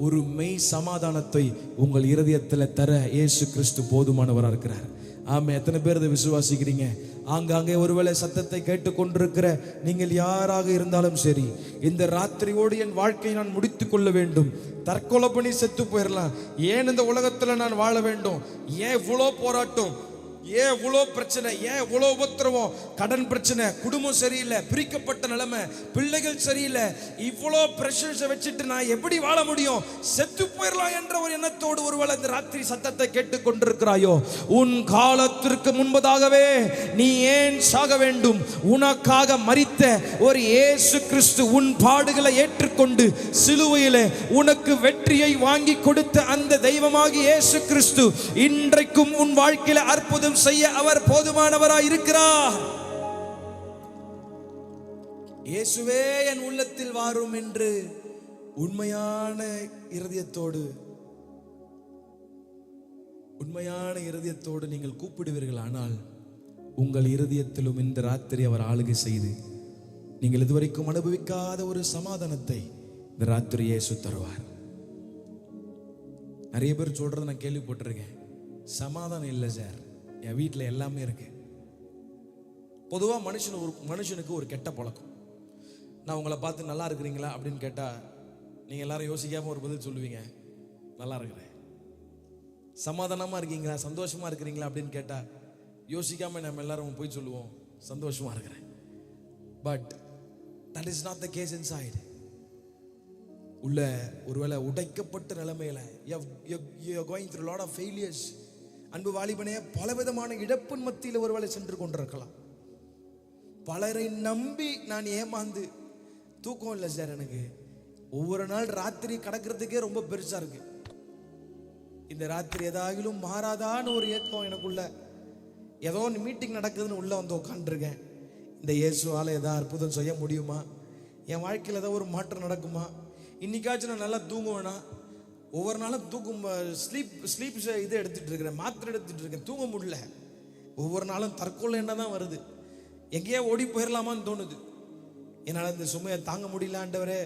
ஒரு மெய் சமாதானத்தை உங்கள் இருதயத்தில் தர இயேசு கிறிஸ்து போதுமானவராக இருக்கிறார். ஆமா, எத்தனை பேர் இதை விசுவாசிக்கிறீங்க? ஆங்காங்கே ஒருவேளை சத்தத்தை கேட்டுக்கொண்டிருக்கிற நீங்கள் யாராக இருந்தாலும் சரி, இந்த ராத்திரியோடு என் வாழ்க்கையை நான் முடித்து கொள்ள வேண்டும், தற்கொலை பண்ணி செத்து போயிடலாம், ஏன் இந்த உலகத்தில் நான் வாழ வேண்டும், ஏன் இவ்வளோ போராட்டம், ஏன் இவ்வளோ பிரச்சனை, ஏன் இவ்வளோ உபத்திரவம், கடன் பிரச்சனை, குடும்பம் சரியில்லை, பிரிக்கப்பட்ட நிலைமை, பிள்ளைகள் சரியில்லை, இவ்வளோ பிரஷர்ஸை வச்சுட்டு நான் எப்படி வாழ முடியும், செத்து போயிடலாம் என்ற ஒரு எண்ணத்தோடு ஒருவேளை இந்த ராத்திரி சத்தத்தை கேட்டுக்கொண்டிருக்கிறாயோ, உன் காலத்திற்கு முன்பதாகவே நீ ஏன் சாக வேண்டும்? உனக்காக மரித்த ஒரு இயேசு கிறிஸ்து உன் பாடுகளை ஏற்றுக்கொண்டு சிலுவையிலே உனக்கு வெற்றியை வாங்கி கொடுத்த அந்த தெய்வமாகிய இயேசு கிறிஸ்து இன்றைக்கும் உன் வாழ்க்கையில அற்புதம் செய்ய அவர் போதுமானவராய் இருக்கிறார். இயேசுவே என் உள்ளத்தில் வாரும் என்று உண்மையான இருதயத்தோடு நீங்கள் கூப்பிடுவீர்களானால், உங்கள் இருதயத்திலும் இந்த ராத்திரி அவர் ஆளுகை செய்து நீங்கள் இதுவரைக்கும் அனுபவிக்காத ஒரு சமாதானத்தை இந்த ராத்திரி இயேசு தருவார். நிறைய பேர் சொல்றதை நான் கேள்விப்பட்டிருக்கேன், சமாதானம் இல்லை சார், என் வீட்டில் எல்லாமே இருக்கு. பொதுவாக மனுஷனுக்கு ஒரு கெட்ட பழக்கம். நான் உங்களை பார்த்து நல்லா இருக்கிறீங்களா அப்படின்னு கேட்டால் நீங்கள் எல்லாரும் யோசிக்காமல் ஒரு பதில் சொல்லுவீங்க, நல்லா இருக்கிறேன். சமாதானமாக இருக்கீங்களா, சந்தோஷமாக இருக்கிறீங்களா அப்படின்னு கேட்டால் யோசிக்காமல் நம்ம எல்லாரும் போய் சொல்லுவோம், சந்தோஷமாக இருக்கிறேன். But that is not the case inside. உள்ள ஒருவேளை உடைக்கப்பட்ட நிலைமையில you are going through a lot of failures. அன்பு வாலிபனே, பலவிதமான இழப்பின் மத்தியில் ஒருவேளை சென்று கொண்டிருக்கலாம். பலரை நம்பி நான் ஏமாந்து, தூக்கம் இல்லை சார் எனக்கு, ஒவ்வொரு நாள் ராத்திரி கடக்கிறதுக்கே ரொம்ப பெருசா இருக்கு, இந்த ராத்திரி ஏதாகிலும் மாறாதான்னு ஒரு ஏக்கம் எனக்குள்ள, ஏதோ மீட்டிங் நடக்குதுன்னு உள்ள வந்து உட்காந்துருக்கேன். இந்த இயேசுவால ஏதாவது அற்புதம் செய்ய முடியுமா, என் வாழ்க்கையில் ஏதோ ஒரு மாற்றம் நடக்குமா, இன்னைக்காச்சும் நான் நல்லா தூங்குவேனா, ஒவ்வொரு நாளும் ஸ்லீப் இது எடுத்துட்டு இருக்கிறேன், மாத்திரை எடுத்துட்டு இருக்கேன், தூங்க முடியல, ஒவ்வொரு நாளும் தற்கொலை என்ன தான் வருது, எங்கேயோ ஓடி போயிடலாமான்னு தோணுது, என்னால் இந்த சுமையை தாங்க முடியல ஆண்டவரே,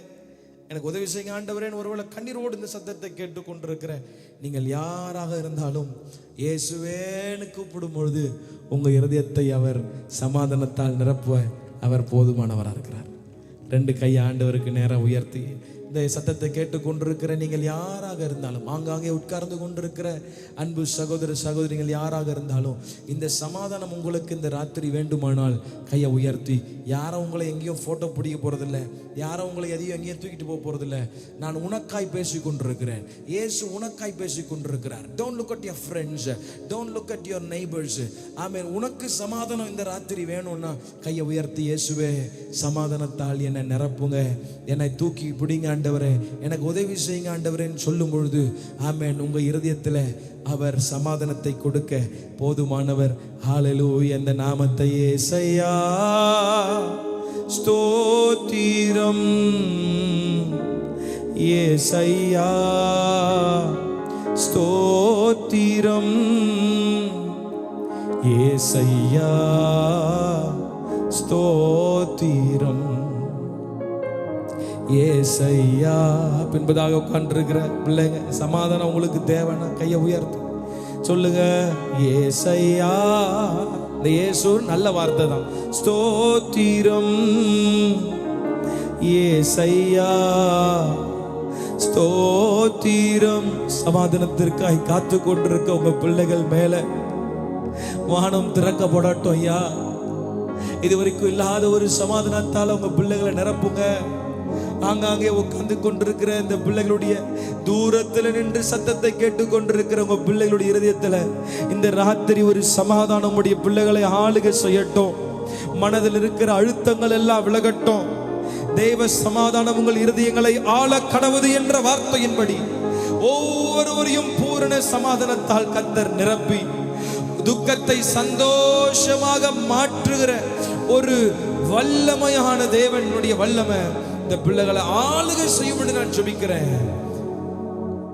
எனக்கு உதவி செய்யுங்க ஆண்டவரேன்னு ஒருவேளை கண்ணீரோடு இந்த சத்தத்தை கேட்டு கொண்டிருக்கிற நீங்கள் யாராக இருந்தாலும் இயேசுவேன்னு கூப்பிடும் பொழுது உங்கள் இருதயத்தை அவர் சமாதானத்தால் நிரப்ப அவர் போதுமானவராக இருக்கிறார். 2 கை ஆண்டவருக்கு நேராக உயர்த்தி இந்த சத்தத்தை கேட்டு கொண்டிருக்கிற நீங்கள் யாராக இருந்தாலும், ஆங்காங்கே உட்கார்ந்து கொண்டிருக்கிற அன்பு சகோதர சகோதரிகள் யாராக இருந்தாலும், இந்த சமாதானம் உங்களுக்கு இந்த ராத்திரி வேண்டுமானால் கையை உயர்த்தி, யாரும் உங்களை எங்கேயும் ஃபோட்டோ பிடிக்க போகிறதில்ல, யாரும் உங்களை எதையும் எங்கேயும் தூக்கிட்டு போக போகிறதில்ல, நான் உனக்காய் பேசி கொண்டிருக்கிறேன், இயேசு உனக்காய் பேசி கொண்டிருக்கிறார். Don't look at your friends, don't look at your neighbours. Amen. உனக்கு சமாதானம் இந்த ராத்திரி வேணும்னா கையை உயர்த்தி, இயேசுவே சமாதானத்தால் என்னை நிரப்புங்க, என்னை தூக்கி பிடிங்க ஆண்டவரே, எனக்கு உதவி செய்யுங்க ஆண்டவரேன்னு சொல்லும் பொழுது ஆமென், உங்க இருதயத்தில் அவர் சமாதானத்தை கொடுக்க போதுமானவர். ஹல்லேலூயா. இந்த நாமத்தை இயேசையா ஸ்தோத்திரம், இயேசையா ஸ்தோத்திரம், இயேசையா ஸ்தோத்திரம், ஏசையா. பின்பதாக உட்கார்ந்திருக்கிற பிள்ளைங்க, சமாதானம் உங்களுக்கு தேவைன்னா கையை உயர்த்து சொல்லுங்க, ஏசையா. இந்த இயேசு நல்ல வார்த்தை தான். ஸ்தோத்திரம், ஏசையா ஸ்தோத்திரம். சமாதானத்திற்காய் காத்து கொண்டிருக்க உங்க பிள்ளைகள் மேல வானம் திறக்கப்படட்டும் ஐயா. இதுவரைக்கும் இல்லாத ஒரு சமாதானத்தால் உங்க பிள்ளைகளை நிரப்புங்க. ஆங்காங்கே உட்கார்ந்து கொண்டிருக்கிற இந்த பிள்ளைகளுடைய, தூரத்தில் நின்று சத்தத்தை கேட்டு கொண்டிருக்கிற உங்க பிள்ளைகளுடைய இருதயத்தில் இந்த ராத்திரி ஒரு சமாதானம் உடைய பிள்ளைகளை ஆளுகை செய்யட்டும். மனதில் இருக்கிற அழுத்தங்கள் எல்லாம் விலகட்டும். தேவ சமாதானம் உங்கள் இருதயங்களை ஆள கடவுது என்ற வார்த்தையின்படி ஒவ்வொருவரையும் பூரண சமாதானத்தால் கர்த்தர் நிரப்பி துக்கத்தை சந்தோஷமாக மாற்றுகிற ஒரு வல்லமையான தேவனுடைய வல்லமை இந்த பிள்ளைகளை ஆளுகை செய்யும் என்று நான் ஜெபிக்கிறேன்.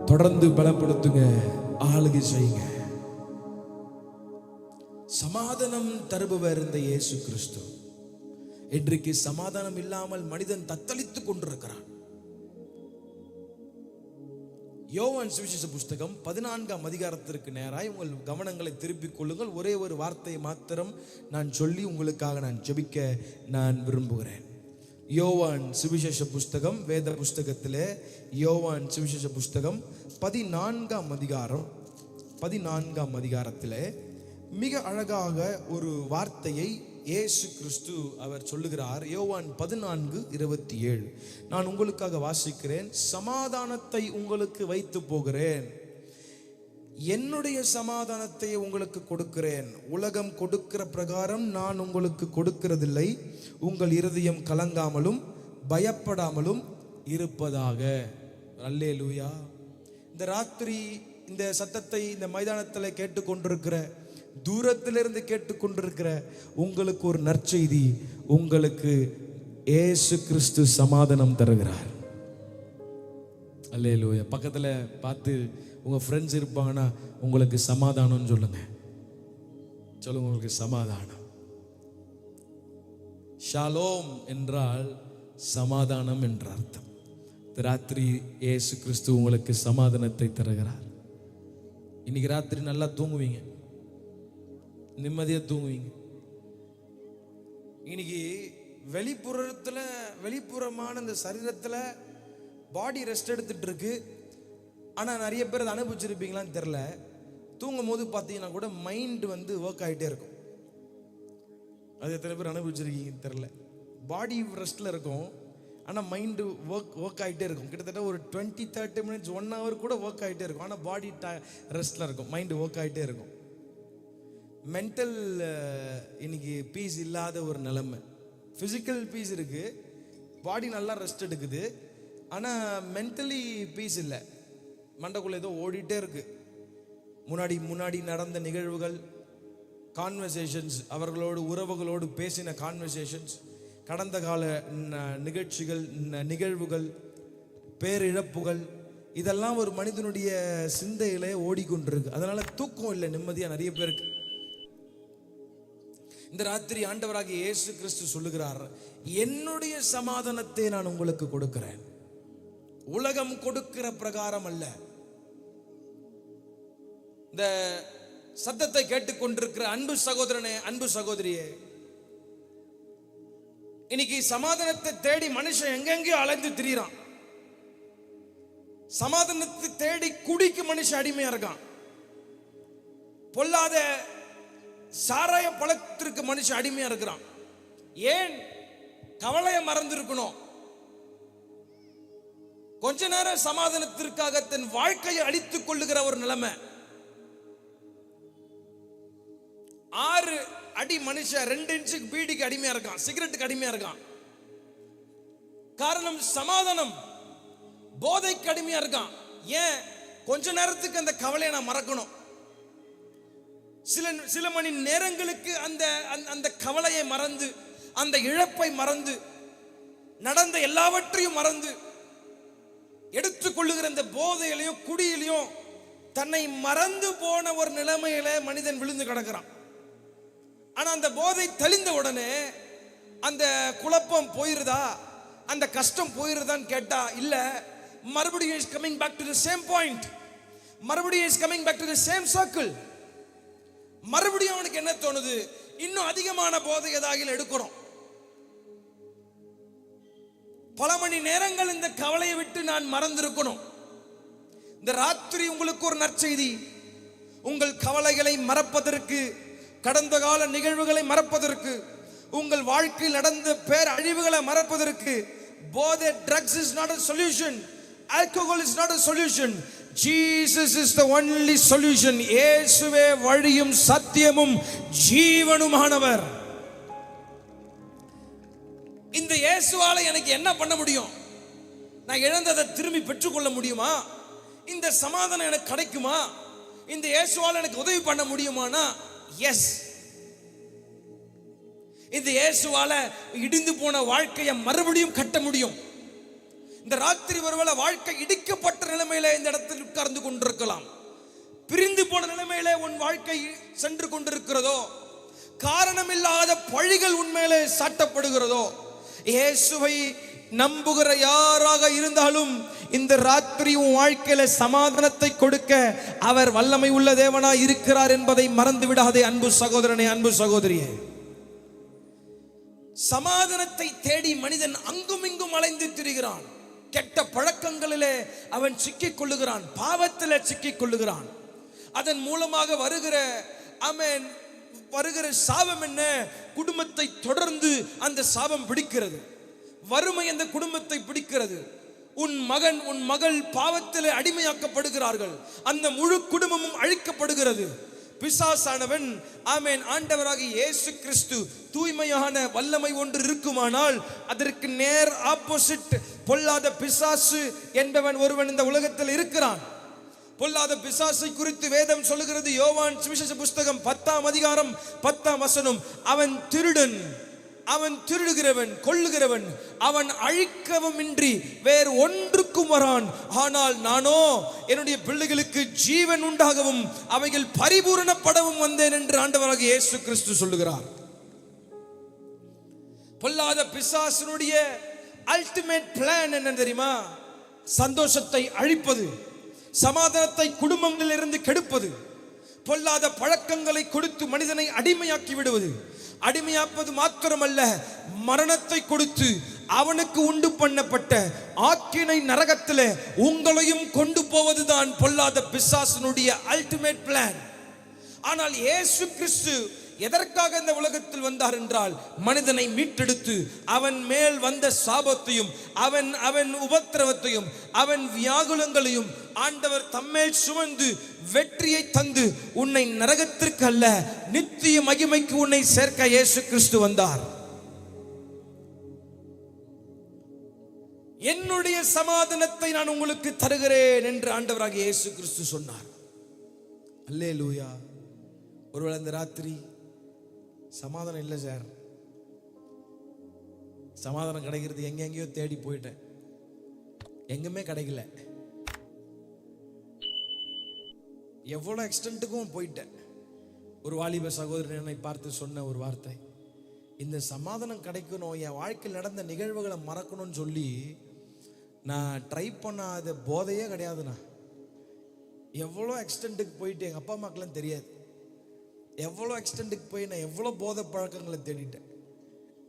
தொடர்ந்து பலப்படுத்துங்க, ஆளுகை செய்யுங்க. சமாதானம் தருபவர் இந்த இயேசு கிறிஸ்து. இன்றைக்கு சமாதானம் இல்லாமல் மனிதன் தத்தளித்துக் கொண்டிருக்கிறான். யோவான் சுவிசேஷ புஸ்தகம் 14ஆம் அதிகாரத்திற்கு நேராய் உங்கள் கவனங்களை திருப்பிக் கொள்ளுங்கள். ஒரே ஒரு வார்த்தையை மாத்திரம் நான் சொல்லி உங்களுக்காக நான் ஜெபிக்க நான் விரும்புகிறேன். யோவான் சுவிசேஷ புஸ்தகம், வேத புஸ்தகத்திலே யோவான் சுவிசேஷ புஸ்தகம் 14ஆம் அதிகாரத்திலே மிக அழகாக ஒரு வார்த்தையை இயேசு கிறிஸ்து அவர் சொல்லுகிறார். யோவான் 14:27 நான் உங்களுக்காக வாசிக்கிறேன். சமாதானத்தை உங்களுக்கு வைத்து போகிறேன், என்னுடைய சமாதானத்தை உங்களுக்கு கொடுக்கிறேன். உலகம் கொடுக்கிற பிரகாரம் நான் உங்களுக்கு கொடுக்கிறதில்லை. உங்கள் இருதயம் கலங்காமலும் பயப்படாமலும் இருப்பதாக. அல்லேலூயா. இந்த ராத்திரி இந்த சத்தத்தை இந்த மைதானத்தில் கேட்டுக்கொண்டிருக்கிற, தூரத்திலிருந்து கேட்டுக்கொண்டிருக்கிற உங்களுக்கு ஒரு நற்செய்தி. உங்களுக்கு இயேசு கிறிஸ்து சமாதானம் தருகிறார். அல்லேலூயா. பக்கத்தில் பார்த்து உங்க ஃப்ரெண்ட்ஸ் இருப்பாங்கன்னா உங்களுக்கு சமாதானம்னு சொல்லுங்க. சொல்லுங்க, உங்களுக்கு சமாதானம். ஷாலோம் என்றால் சமாதானம் என்ற அர்த்தம். ராத்திரி இயேசு கிறிஸ்து உங்களுக்கு சமாதானத்தை தருகிறார். இன்னைக்கு ராத்திரி நல்லா தூங்குவீங்க, நிம்மதியா தூங்குவீங்க. இன்னைக்கு வெளிப்புறமான இந்த சரீரத்தில் பாடி ரெஸ்ட் எடுத்துட்டு இருக்கு. ஆனால் நிறைய பேர் அதை அனுபவிச்சிருப்பீங்களான்னு தெரில. தூங்கும் போது பார்த்தீங்கன்னா கூட மைண்டு ஒர்க் ஆகிட்டே இருக்கும். அது எத்தனை பேர் அனுபவிச்சிருக்கீங்கன்னு தெரில. பாடி ரெஸ்ட்டில் இருக்கும், ஆனால் மைண்டு ஒர்க் ஆகிட்டே இருக்கும். கிட்டத்தட்ட ஒரு 20-30 மினிட்ஸ் 1 hour கூட ஒர்க் ஆகிட்டே இருக்கும். ஆனால் பாடி ரெஸ்ட்டில் இருக்கும், மைண்டு ஒர்க் ஆகிட்டே இருக்கும். மென்டல் இன்னைக்கு பீஸ் இல்லாத ஒரு நிலைமை. ஃபிசிக்கல் பீஸ் இருக்குது, பாடி நல்லா ரெஸ்ட் எடுக்குது, ஆனால் மென்டலி பீஸ் இல்லை. மண்டைக்குள்ளே ஏதோ ஓடிட்டே இருக்கு. முன்னாடி நடந்த நிகழ்வுகள், கான்வர்சேஷன்ஸ், அவர்களோடு உறவுகளோடு பேசின கான்வர்சேஷன்ஸ், கடந்த கால நிகழ்வுகள், பேரிழப்புகள், இதெல்லாம் ஒரு மனிதனுடைய சிந்தையிலே ஓடிக்கொண்டிருக்கு. அதனால தூக்கம் இல்லை நிம்மதியாக நிறைய பேருக்கு. இந்த ராத்திரி ஆண்டவராகிய இயேசு கிறிஸ்து சொல்லுகிறார், என்னுடைய சமாதானத்தை நான் உங்களுக்கு கொடுக்கிறேன், உலகம் கொடுக்கிற பிரகாரம் அல்ல. இந்த சத்தத்தை கேட்டுக்கொண்டிருக்கிற அன்பு சகோதரனே, அன்பு சகோதரியே, இன்னைக்கு சமாதானத்தை தேடி மனுஷன் எங்கெங்கயோ அலைந்து திரிகிறான். சமாதானத்தை தேடி குடிக்கு மனுஷன் அடிமையா இருக்கான். பொல்லாத சாராய பழத்திற்கு மனுஷன் அடிமையா இருக்கிறான். ஏன்? கவலையை மறந்து இருக்கணும். கொஞ்ச நேரம் சமாதானத்திற்காக தன் வாழ்க்கையை அழித்துக் கொள்ளுகிற ஒரு நிலைமை. 6 அடி மனுஷன் 2 இன்ச்சுக்கு பீடிக்கு அடிமையா இருக்கான், சிகரெட்டுக்கு அடிமையா இருக்கான். காரணம் சமாதானம். போதைக்கு அடிமையா இருக்கான். ஏன்? கொஞ்ச நேரத்துக்கு அந்த கவலையை நான் மறக்கணும். சில மணி நேரங்களுக்கு அந்த கவலையை மறந்து, அந்த இழப்பை மறந்து, நடந்த எல்லாவற்றையும் மறந்து, எடுத்துக்கொள்ளுகிற இந்த போதையிலையும் குடியிலையும் தன்னை மறந்து போன ஒரு நிலைமையில மனிதன் விழுந்து கிடக்கிறான். ஆனா அந்த போதை தெளிந்த உடனே அந்த குழப்பம் போயிருதா, அந்த கஷ்டம் போயிருதான்னு கேட்டா இல்ல. மறுபடியும் is coming back to the same point. மறுபடியும் is coming back to the same circle. மறுபடியும் அவனுக்கு என்ன தோணுது? இன்னும் அதிகமான போதை ஏதாவது எடுக்கணும். பல மணி நேரங்கள் இந்த கவலையை விட்டு நான் மறந்திருக்கணும். இந்த ராத்திரி உங்களுக்கு ஒரு நற்செய்தி. உங்கள் கவலைகளை மறப்பதற்கு, கடந்த கால நிகழ்வுகளை மறப்பதற்கு, உங்கள் வாழ்க்கையில் நடந்த பேரழிவுகளை மறப்பதற்கு போதை, drugs is not a solution. Alcohol is not a solution. Jesus is the only solution. இயேசுவே வழியும் சத்தியமும் ஜீவனுமானவர். இந்த இயேசுவால எனக்கு என்ன பண்ண முடியும்? நான் இழந்ததை திரும்பி பெற்றுக்கொள்ள முடியுமா? இந்த சமாதானம் எனக்கு கிடைக்குமா? இந்த இயேசுவால எனக்கு உதவி பண்ண முடியுமானா எஸ். இந்த இயேசுவால இடிந்து போன வாழ்க்கையை மறுபடியும் கட்ட முடியும். இந்த ராத்திரி ஒருவேளை வாழ்க்கை இடிக்கப்பட்ட நிலைமையில இந்த இடத்தில் உட்கார்ந்து கொண்டிருக்கலாம். பிரிந்து போன நிலைமையில உன் வாழ்க்கை சென்று கொண்டிருக்கிறதோ, காரணமில்லாத பழிகள் உன்மேலே சாட்டப்படுகிறதோ, இயேசுவை நம்புகிற யாராக இருந்தாலும் இந்த ராத்திரி உன் வாழ்க்கையில சமாதானத்தை கொடுக்க அவர் வல்லமை உள்ள தேவனாய் இருக்கிறார் என்பதை மறந்து விடாதே அன்பு சகோதரனே, அன்பு சகோதரியே. சமாதானத்தை தேடி மனிதன் அங்கும் இங்கும் அலைந்து திரிகிறான். கெட்ட பழக்கங்களிலே அவன் சிக்கிக் கொள்ளுகிறான், பாவத்தில் சிக்கிக் கொள்ளுகிறான். அதன் மூலமாக வருகிற சாபம் என்ன? குடும்பத்தை தொடர்ந்து அந்த சாபம் பிடிக்கிறது. வறுமை அந்த குடும்பத்தை பிடிக்கிறது. உன் மகன், உன் மகள் பாவத்தில் அடிமையாக்கப்படுகிறார்கள். அந்த முழு குடும்பமும் அழிக்கப்படுகிறது. பிசாசானவன் ஆண்டவராகிய இயேசு கிறிஸ்து தூய்மையான வல்லமை ஒன்று இருக்குமானால் அதற்கு நேர் ஆப்போசிட் பொல்லாத பிசாசு என்பவன் ஒருவன் இந்த உலகத்தில் இருக்கிறான். பொல்லாத பிசாசை குறித்து வேதம் சொல்லுகிறது. யோவான் சுவிசேஷ புஸ்தகம் 10ஆம் அதிகாரம் 10ஆம் வசனம், அவன் திருடன், அவன் திருடுகிறவன், கொல்லுகிறவன், அவன் அழிக்கவும் இன்றி வேறு ஒன்றுக்கும் வரான். ஆனால் நானோ என்னுடைய பிள்ளைகளுக்கு ஜீவன் உண்டாகவும் அவைகள் பரிபூரணப்படவும் வந்தேன் என்று ஆண்டவராகிய இயேசு கிறிஸ்து சொல்லுகிறார். பொல்லாத பிசாசினுடைய அல்டிமேட் பிளான் என்ன தெரியுமா? சந்தோஷத்தை அழிப்பது, சமாதானத்தை குடும்பங்களிலிருந்து கெடுப்பது, பொல்லாத பழக்கங்களை கொடுத்து மனிதனை அடிமையாக்கி விடுவது, அடிமையாப்பது மாத்திரமல்ல, மரணத்தை கொடுத்து அவனுக்கு உண்டு பண்ணப்பட்ட ஆக்கினை நரகத்திலே உங்களையும் கொண்டு போவதுதான் பொல்லாத பிசாசனுடைய அல்டிமேட் பிளான். ஆனால் இயேசு கிறிஸ்து எதற்காக இந்த உலகத்தில் வந்தார் என்றால், மனிதனை மீட்டெடுத்து அவன் மேல் வந்த சாபத்தையும் அவன் உபத்திரவத்தையும் அவன் வியாகுலங்களையும் ஆண்டவர் தம்மேல் சுமந்து வெற்றியை தந்து உன்னை நரகத்திற்கு அல்ல நித்திய மகிமைக்கு உன்னை சேர்க்க இயேசு கிறிஸ்து வந்தார். என்னுடைய சமாதானத்தை நான் உங்களுக்கு தருகிறேன் என்று ஆண்டவராகிய இயேசு கிறிஸ்து சொன்னார். அல்லேலூயா. ஒருவேளை இந்த ராத்திரி சமாதானம் இல்லை சார், சமாதானம் கிடைக்கிறது எங்கெங்கேயோ தேடி போயிட்டேன், எங்குமே கிடைக்கல, எவ்வளோ எக்ஸ்டென்ட்டுக்கும் போயிட்டேன். ஒரு வாலிப சகோதரன் என்னை பார்த்து சொன்ன ஒரு வார்த்தை, இந்த சமாதானம் கிடைக்கணும், என் வாழ்க்கையில் நடந்த நிகழ்வுகளை மறக்கணும்னு சொல்லி நான் ட்ரை பண்ணாத போதையே கிடையாதுண்ணா. எவ்வளோ எக்ஸ்டென்ட்டுக்கு போயிட்டு எங்கள் அப்பா அம்மாக்கெல்லாம் தெரியாது, எவ்வளோ எக்ஸ்டென்ட்டுக்கு போய் நான் எவ்வளோ போதை பழக்கங்களை தேடிட்டேன்.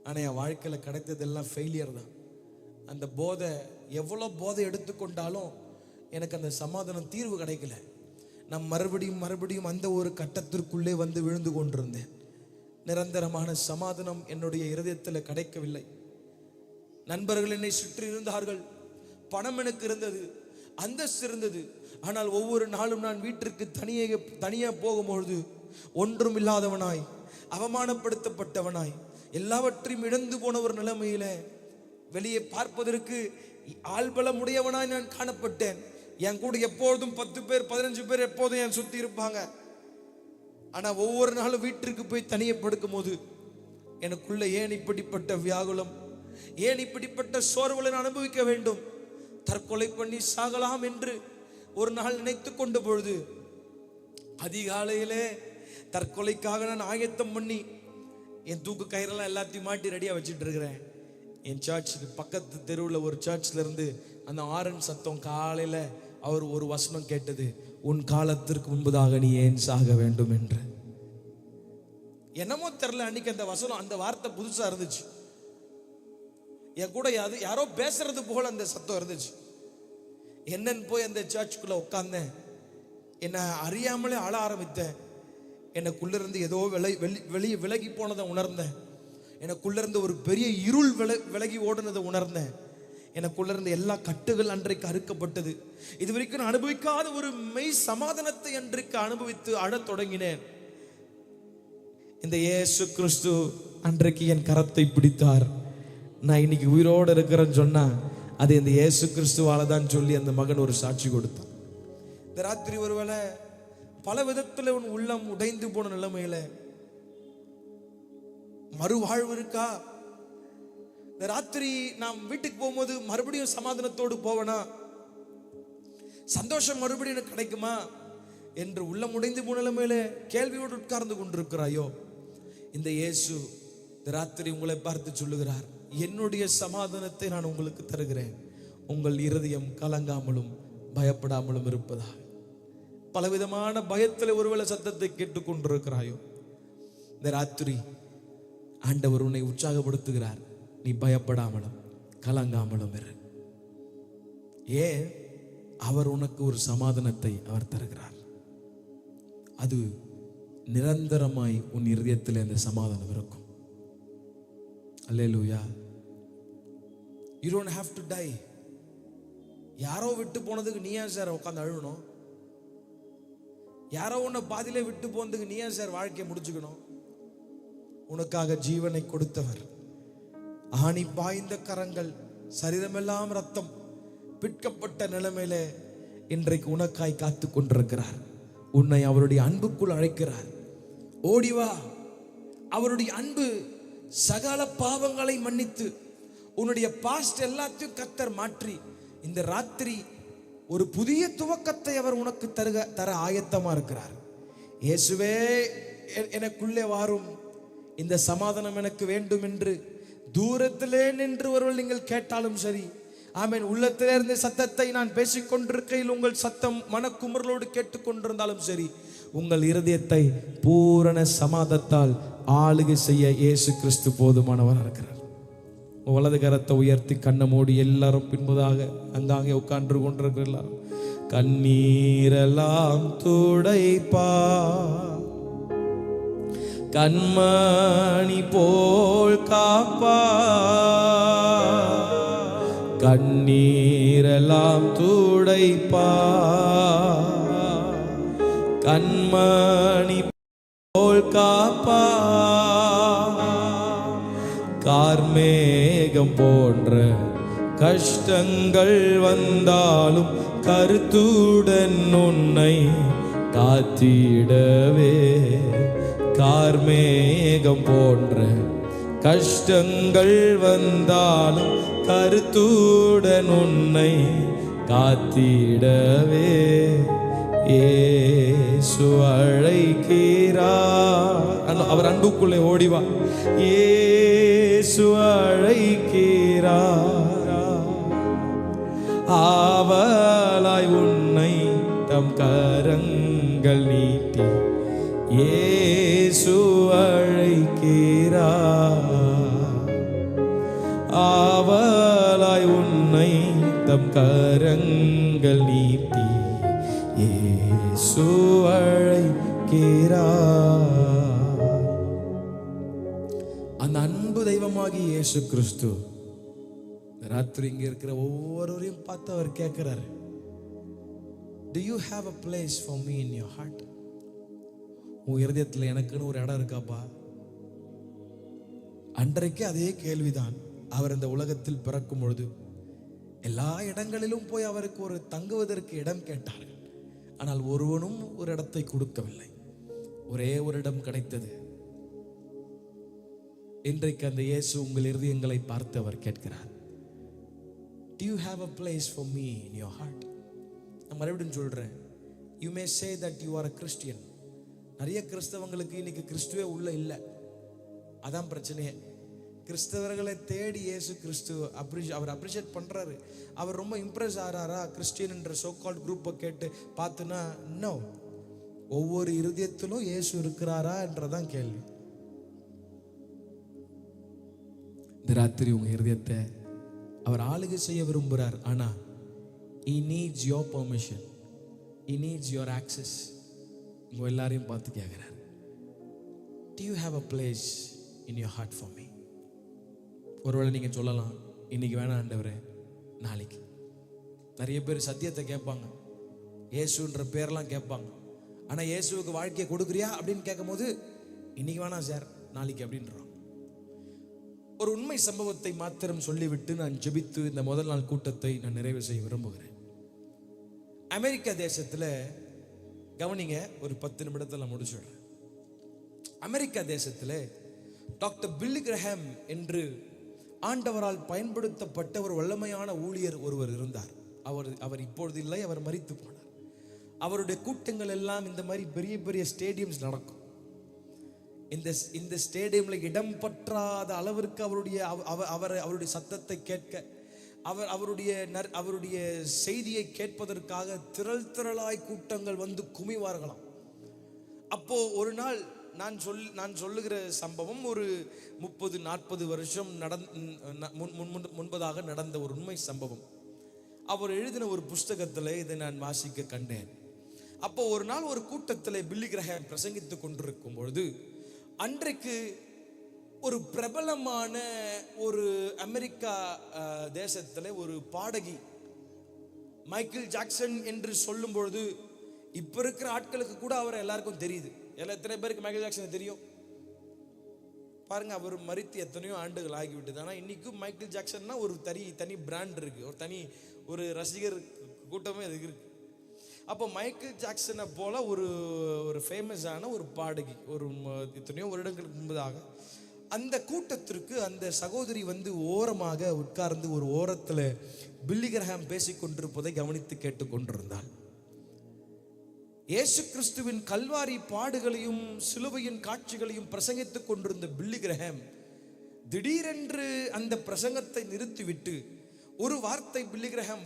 ஆனால் என் வாழ்க்கையில் கிடைத்ததெல்லாம் ஃபெயிலியர் தான். அந்த போதை, எவ்வளோ போதை எடுத்துக்கொண்டாலும் எனக்கு அந்த சமாதானம் தீர்வு கிடைக்கல. நான் மறுபடியும் அந்த ஒரு கட்டத்திற்குள்ளே வந்து விழுந்து கொண்டிருந்தேன். நிரந்தரமான சமாதானம் என்னுடைய இருதயத்தில் கிடைக்கவில்லை. நண்பர்கள் என்னை சுற்றி இருந்தார்கள், பணம் எனக்கு இருந்தது, அந்தஸ்து இருந்தது. ஆனால் ஒவ்வொரு நாளும் நான் வீட்டிற்கு தனியாக போகும்பொழுது ஒன்றும் இல்லாதவனாய், அவமானப்படுத்தப்பட்டவனாய், எல்லாவற்றையும் இழந்து போன ஒரு நிலைமையில வெளியே பார்ப்பதற்கு ஆள்பலம் உடையவனாய் நான் காணப்பட்டேன். என் கூட எப்பொழுதும் 10 பேர் 15 பேர் எப்போதும் என் சுத்தி இருப்பாங்க. ஆனா ஒவ்வொரு நாளும் வீட்டிற்கு போய் தனியே படுக்கும் போது எனக்குள்ள ஏன் இப்படிப்பட்ட வியாகுலம், ஏன் இப்படிப்பட்ட சோர்வுகளை நான் அனுபவிக்க வேண்டும், தற்கொலை பண்ணி சாகலாம் என்று ஒரு நாள் நினைத்து கொண்ட பொழுது அதிகாலையிலே தற்கொலைக்காக நான் ஆயத்தம் பண்ணி என் தூக்கு கயிறெல்லாம் எல்லாத்தையும் மாட்டி ரெடியாக வச்சுட்டு இருக்கிறேன். என் சர்ச்சுக்கு பக்கத்து தெருவில் ஒரு சர்ச்சில் இருந்து அந்த ஆரன் சத்தம் காலையில் அவர் ஒரு வசனம் கேட்டது, உன் காலத்திற்கு முன்பதாக நீ ஏன் சாக வேண்டும் என்று. என்னமோ தெரியல, அன்னைக்கு அந்த வசனம், அந்த வார்த்தை புதுசாக இருந்துச்சு. என் கூட யாரோ பேசுறது போல அந்த சத்தம் இருந்துச்சு. என்னன்னு போய் அந்த சர்ச்சுக்குள்ள உட்கார்ந்தேன். என்னை அறியாமலே அழ ஆரம்பித்தேன். எனக்குள்ள இருந்து ஏதோ வெளியே விலகி போனதை உணர்ந்தேன். எனக்குள்ள இருந்து ஒரு பெரிய இருள் விலகி ஓடுனதை உணர்ந்தேன். எனக்குள்ள இருந்த எல்லா கட்டுகள் அன்றைக்கு அறுக்கப்பட்டது. இது வரைக்கும் நான் அனுபவிக்காத ஒரு மெய் சமாதானத்தை அன்றைக்கு அனுபவித்து அழத் தொடங்கினேன். இந்த இயேசு கிறிஸ்து அன்றைக்கு என் கரத்தை பிடித்தார். நான் இன்னைக்கு உயிரோடு இருக்கிறேன்னு சொன்னா அது இந்த இயேசு கிறிஸ்துவால தான் சொல்லி அந்த மகன் ஒரு சாட்சி கொடுத்தான். இந்த ராத்திரி ஒருவேளை பல விதத்துல உன் உள்ளம் உடைந்து போன நிலைமையில மறுவாழ்வு இருக்கா? இந்த ராத்திரி நாம் வீட்டுக்கு போகும்போது மறுபடியும் சமாதானத்தோடு போவனா, சந்தோஷம் மறுபடியும் எனக்கு கிடைக்குமா என்று உள்ளம் உடைந்து போன நிலைமையில கேள்வியோடு உட்கார்ந்து கொண்டிருக்கிறாயோ, இந்த இயேசு இந்த ராத்திரி உங்களை பார்த்து சொல்லுகிறார், என்னுடைய சமாதானத்தை நான் உங்களுக்கு தருகிறேன், உங்கள் இருதயம் கலங்காமலும் பயப்படாமலும் இருப்பதா. பலவிதமான பயத்தில் ஒருவேளை சத்தத்தை கேட்டுக்கொண்டிருக்கிறாயோ, இந்த ராத்திரி ஆண்டவர் உன்னை உற்சாகப்படுத்துகிறார், நீ பயப்படாமலும் கலங்காமலும் இரு. ஏன்? அவர் உனக்கு ஒரு சமாதானத்தை அவர் தருகிறார். அது நிரந்தரமாய் உன் இருதயத்தில் அந்த சமாதானம் இருக்கும். அல்லேலூயா. You don't have to die. யாரோ விட்டு போனதுக்கு நீ ஏன் சார் உட்காந்து அழுகணும்? யாரோ உன்னை பாதியிலே விட்டு போனதுக்கு நீ ஏன் சார் வாழ்க்கையை முடிச்சுக்கணும்? உனக்காக ஜீவனை கொடுத்தவர், ஆணி பாய்ந்த கரங்கள், சரீரமெல்லாம் ரத்தம் பிற்கப்பட்ட நிலைமையில இன்றைக்கு உனக்காய் காத்து கொண்டிருக்கிறார். உன்னை அவருடைய அன்புக்குள் அழைக்கிறார். ஓடிவா. அவருடைய அன்பு சகல பாவங்களை மன்னித்து உன்னுடைய பாஸ்ட் எல்லாத்தையும் கர்த்தர் மாற்றி இந்த ராத்திரி ஒரு புதிய துவக்கத்தை அவர் உனக்கு தர ஆயத்தமா இருக்கிறார். இயேசுவே எனக்குள்ளே வாரும், இந்த சமாதானம் எனக்கு வேண்டும் என்று தூரத்திலே நின்று ஒருவர் நீங்கள் கேட்டாலும் சரி, ஆமென். உள்ளத்திலிருந்து சத்தத்தை நான் பேசிக்கொண்டிருக்கையில் உங்கள் சத்தம் மனக்குமுறலோடு கேட்டுக்கொண்டிருந்தாலும் சரி, உங்கள் இருதயத்தை பூரண சமாதத்தால் ஆளுகை செய்ய இயேசு கிறிஸ்து போதுமானவராக இருக்கிறார். வலது கரத்தை உயர்த்தி கண்ணை மூடி எல்லாரும் பின்பதாக அங்காங்கே உட்கார்ந்து கொண்டிருக்கிற எல்லாரும் கண்ணீரெல்லாம் துடைப்பா, கண்மணி போல் காப்பா, கண்ணீரெல்லாம் துடைப்பா, கண்மணி போல் காப்பா, கார்மேகம் போன்ற கஷ்டங்கள் வந்தாலும் கருத்துடன் உன்னை காத்திடவே, கார்மேகம் போன்ற கஷ்டங்கள் வந்தாலும் கருத்துடன் உன்னை காத்திடவே இயேசு அழைக்கிறார். அவர் அன்புக்குள்ளே ஓடிவா. இயேசு அழைக்கிறார், ஆவலாய் உன்னை தம் கரங்கள் நீட்டி இயேசு அழைக்கிறார், ஆவலாய் உன்னை தம் கரங்கள் நீட்டி இயேசு அழைக்கிறார். அந்த அன்பு தெய்வமாகி இயேசு கிறிஸ்து ராத்திரி இங்க இருக்கிற ஒவ்வொருவரையும் பார்த்து அவர் கேட்கிறார், Do you have a place for me in your heart? உன் இருதயத்தில் எனக்குன்னு ஒரு இடம் இருக்காப்பா? அன்றைக்கு அதே கேள்விதான். அவர் இந்த உலகத்தில் பிறக்கும் பொழுது எல்லா இடங்களிலும் போய் அவருக்கு ஒரு தங்குவதற்கு இடம் கேட்டார்கள். ஆனால் ஒருவனும் ஒரு இடத்தை கொடுக்கவில்லை. ஒரே ஒரு இடம் கிடைத்தது. இன்றைக்கு அந்த இயேசு உங்கள் இருதயங்களை பார்த்து அவர் கேட்கிறார், Do you have a place for me in your heart? நான் மறுபடியும் சொல்றேன், you may say that you are a Christian. நிறைய கிறிஸ்தவங்களுக்கு இன்னைக்கு கிறிஸ்துவே உள்ள இல்லை. அதான் பிரச்சனையே. கிறிஸ்தவர்களை தேடி இயேசு கிறிஸ்து அவர் அப்ரிஷியேட் பண்றாரு. அவர் ரொம்ப இம்ப்ரெஸ் ஆறாரா கிறிஸ்டியன் என்ற சோகால்ட் குரூப்பை கேட்டு பார்த்துனா? நோ. ஒவ்வொரு இருதயத்திலும் இயேசு இருக்கிறாரா என்றதான் கேள்வி. இந்த ராத்திரி உங்க இருதயத்தை அவர் ஆளுகை செய்ய விரும்புகிறார். ஆனா he needs your permission, he needs your access. உங்க எல்லாரையும் பார்த்து கேட்கிறார், Do you have a place in your heart for me? ஒருவேளை நீங்க சொல்லலாம், இன்னைக்கு வேணாம் ஆண்டவரே, நாளைக்கு. நிறைய பேர் சத்தியத்தை கேட்பாங்க, இயேசுன்ற பேரெல்லாம் கேட்பாங்க. ஆனா இயேசுவுக்கு வாழ்க்கையை கொடுக்குறியா அப்படின்னு கேட்கும் போது இன்னைக்கு வேணாம் சார், நாளைக்கு அப்படின்றான். ஒரு உண்மை சம்பவத்தை மாத்திரம் சொல்லிவிட்டு நான் ஜெபித்து இந்த முதல் நாள் கூட்டத்தை நான் நிறைவு செய்ய விரும்புகிறேன். அமெரிக்கா தேசத்துல கவனிங்க, ஒரு 10 நிமிடத்தில் முடிச்சுடுறேன். அமெரிக்கா தேசத்துல டாக்டர் பில்லி கிரஹாம் என்று ஆண்டவரால் பயன்படுத்தப்பட்ட ஒரு வல்லமையான ஊழியர் ஒருவர் இருந்தார். அவர் இப்பொழுது இல்லை, அவர் மரித்து போனார். அவருடைய கூட்டங்கள் எல்லாம் இந்த மாதிரி பெரிய பெரிய ஸ்டேடியம்ஸ் நடக்கும். இந்த ஸ்டேடியம்ல இடம் பற்றாத அளவிற்கு அவருடைய சத்தத்தை கேட்க, அவருடைய செய்தியை கேட்பதற்காக திரளாய் கூட்டங்கள் வந்து குமிவார்களாம். அப்போ ஒரு நாள் நான் சொல்லுகிற சம்பவம் ஒரு 30-40 வருஷம் முன்பதாக நடந்த ஒரு உண்மை சம்பவம். அவர் எழுதின ஒரு புஸ்தகத்தில் இதை நான் வாசிக்க கண்டேன். அப்போ ஒரு நாள் ஒரு கூட்டத்தில் பில்லி கிரஹாம் பிரசங்கித்துக் கொண்டிருக்கும் பொழுது, அன்றைக்கு ஒரு பிரபலமான ஒரு அமெரிக்கா தேசத்தில் ஒரு பாடகி மைக்கேல் ஜாக்சன் என்று சொல்லும் பொழுது, இப்ப இருக்கிற ஆட்களுக்கு கூட அவரை எல்லாருக்கும் தெரியுது. எத்தனை பேருக்கு மைக்கேல் ஜாக்சன் தெரியும் பாருங்க. அவர் மரித்து எத்தனையோ ஆண்டுகள் ஆகிவிட்டது. ஆனால் இன்னைக்கும் மைக்கேல் ஜாக்சன்னா ஒரு தனி பிராண்ட் இருக்கு, ஒரு ரசிகர் கூட்டமே அதுக்கு இருக்கு. அப்போ மைக்கேல் ஜாக்சனை போல ஒரு ஃபேமஸான ஒரு பாடகி ஒரு எத்தனையோ வருடங்களுக்கு முன்பதாக அந்த கூட்டத்திற்கு அந்த சகோதரி வந்து ஓரமாக உட்கார்ந்து ஒரு ஓரத்தில் பில்லி கிரஹாம் பேசிக்கொண்டிருப்பதை கவனித்து கேட்டுக்கொண்டிருந்தாள். இயேசு கிறிஸ்துவின் கல்வாரி பாடுகளையும் சிலுவையின் காட்சிகளையும் பிரசங்கித்துக் கொண்டிருந்த பில்லி கிரஹாம் திடீரென்று அந்த பிரசங்கத்தை நிறுத்திவிட்டு ஒரு வார்த்தை பில்லி கிரஹாம்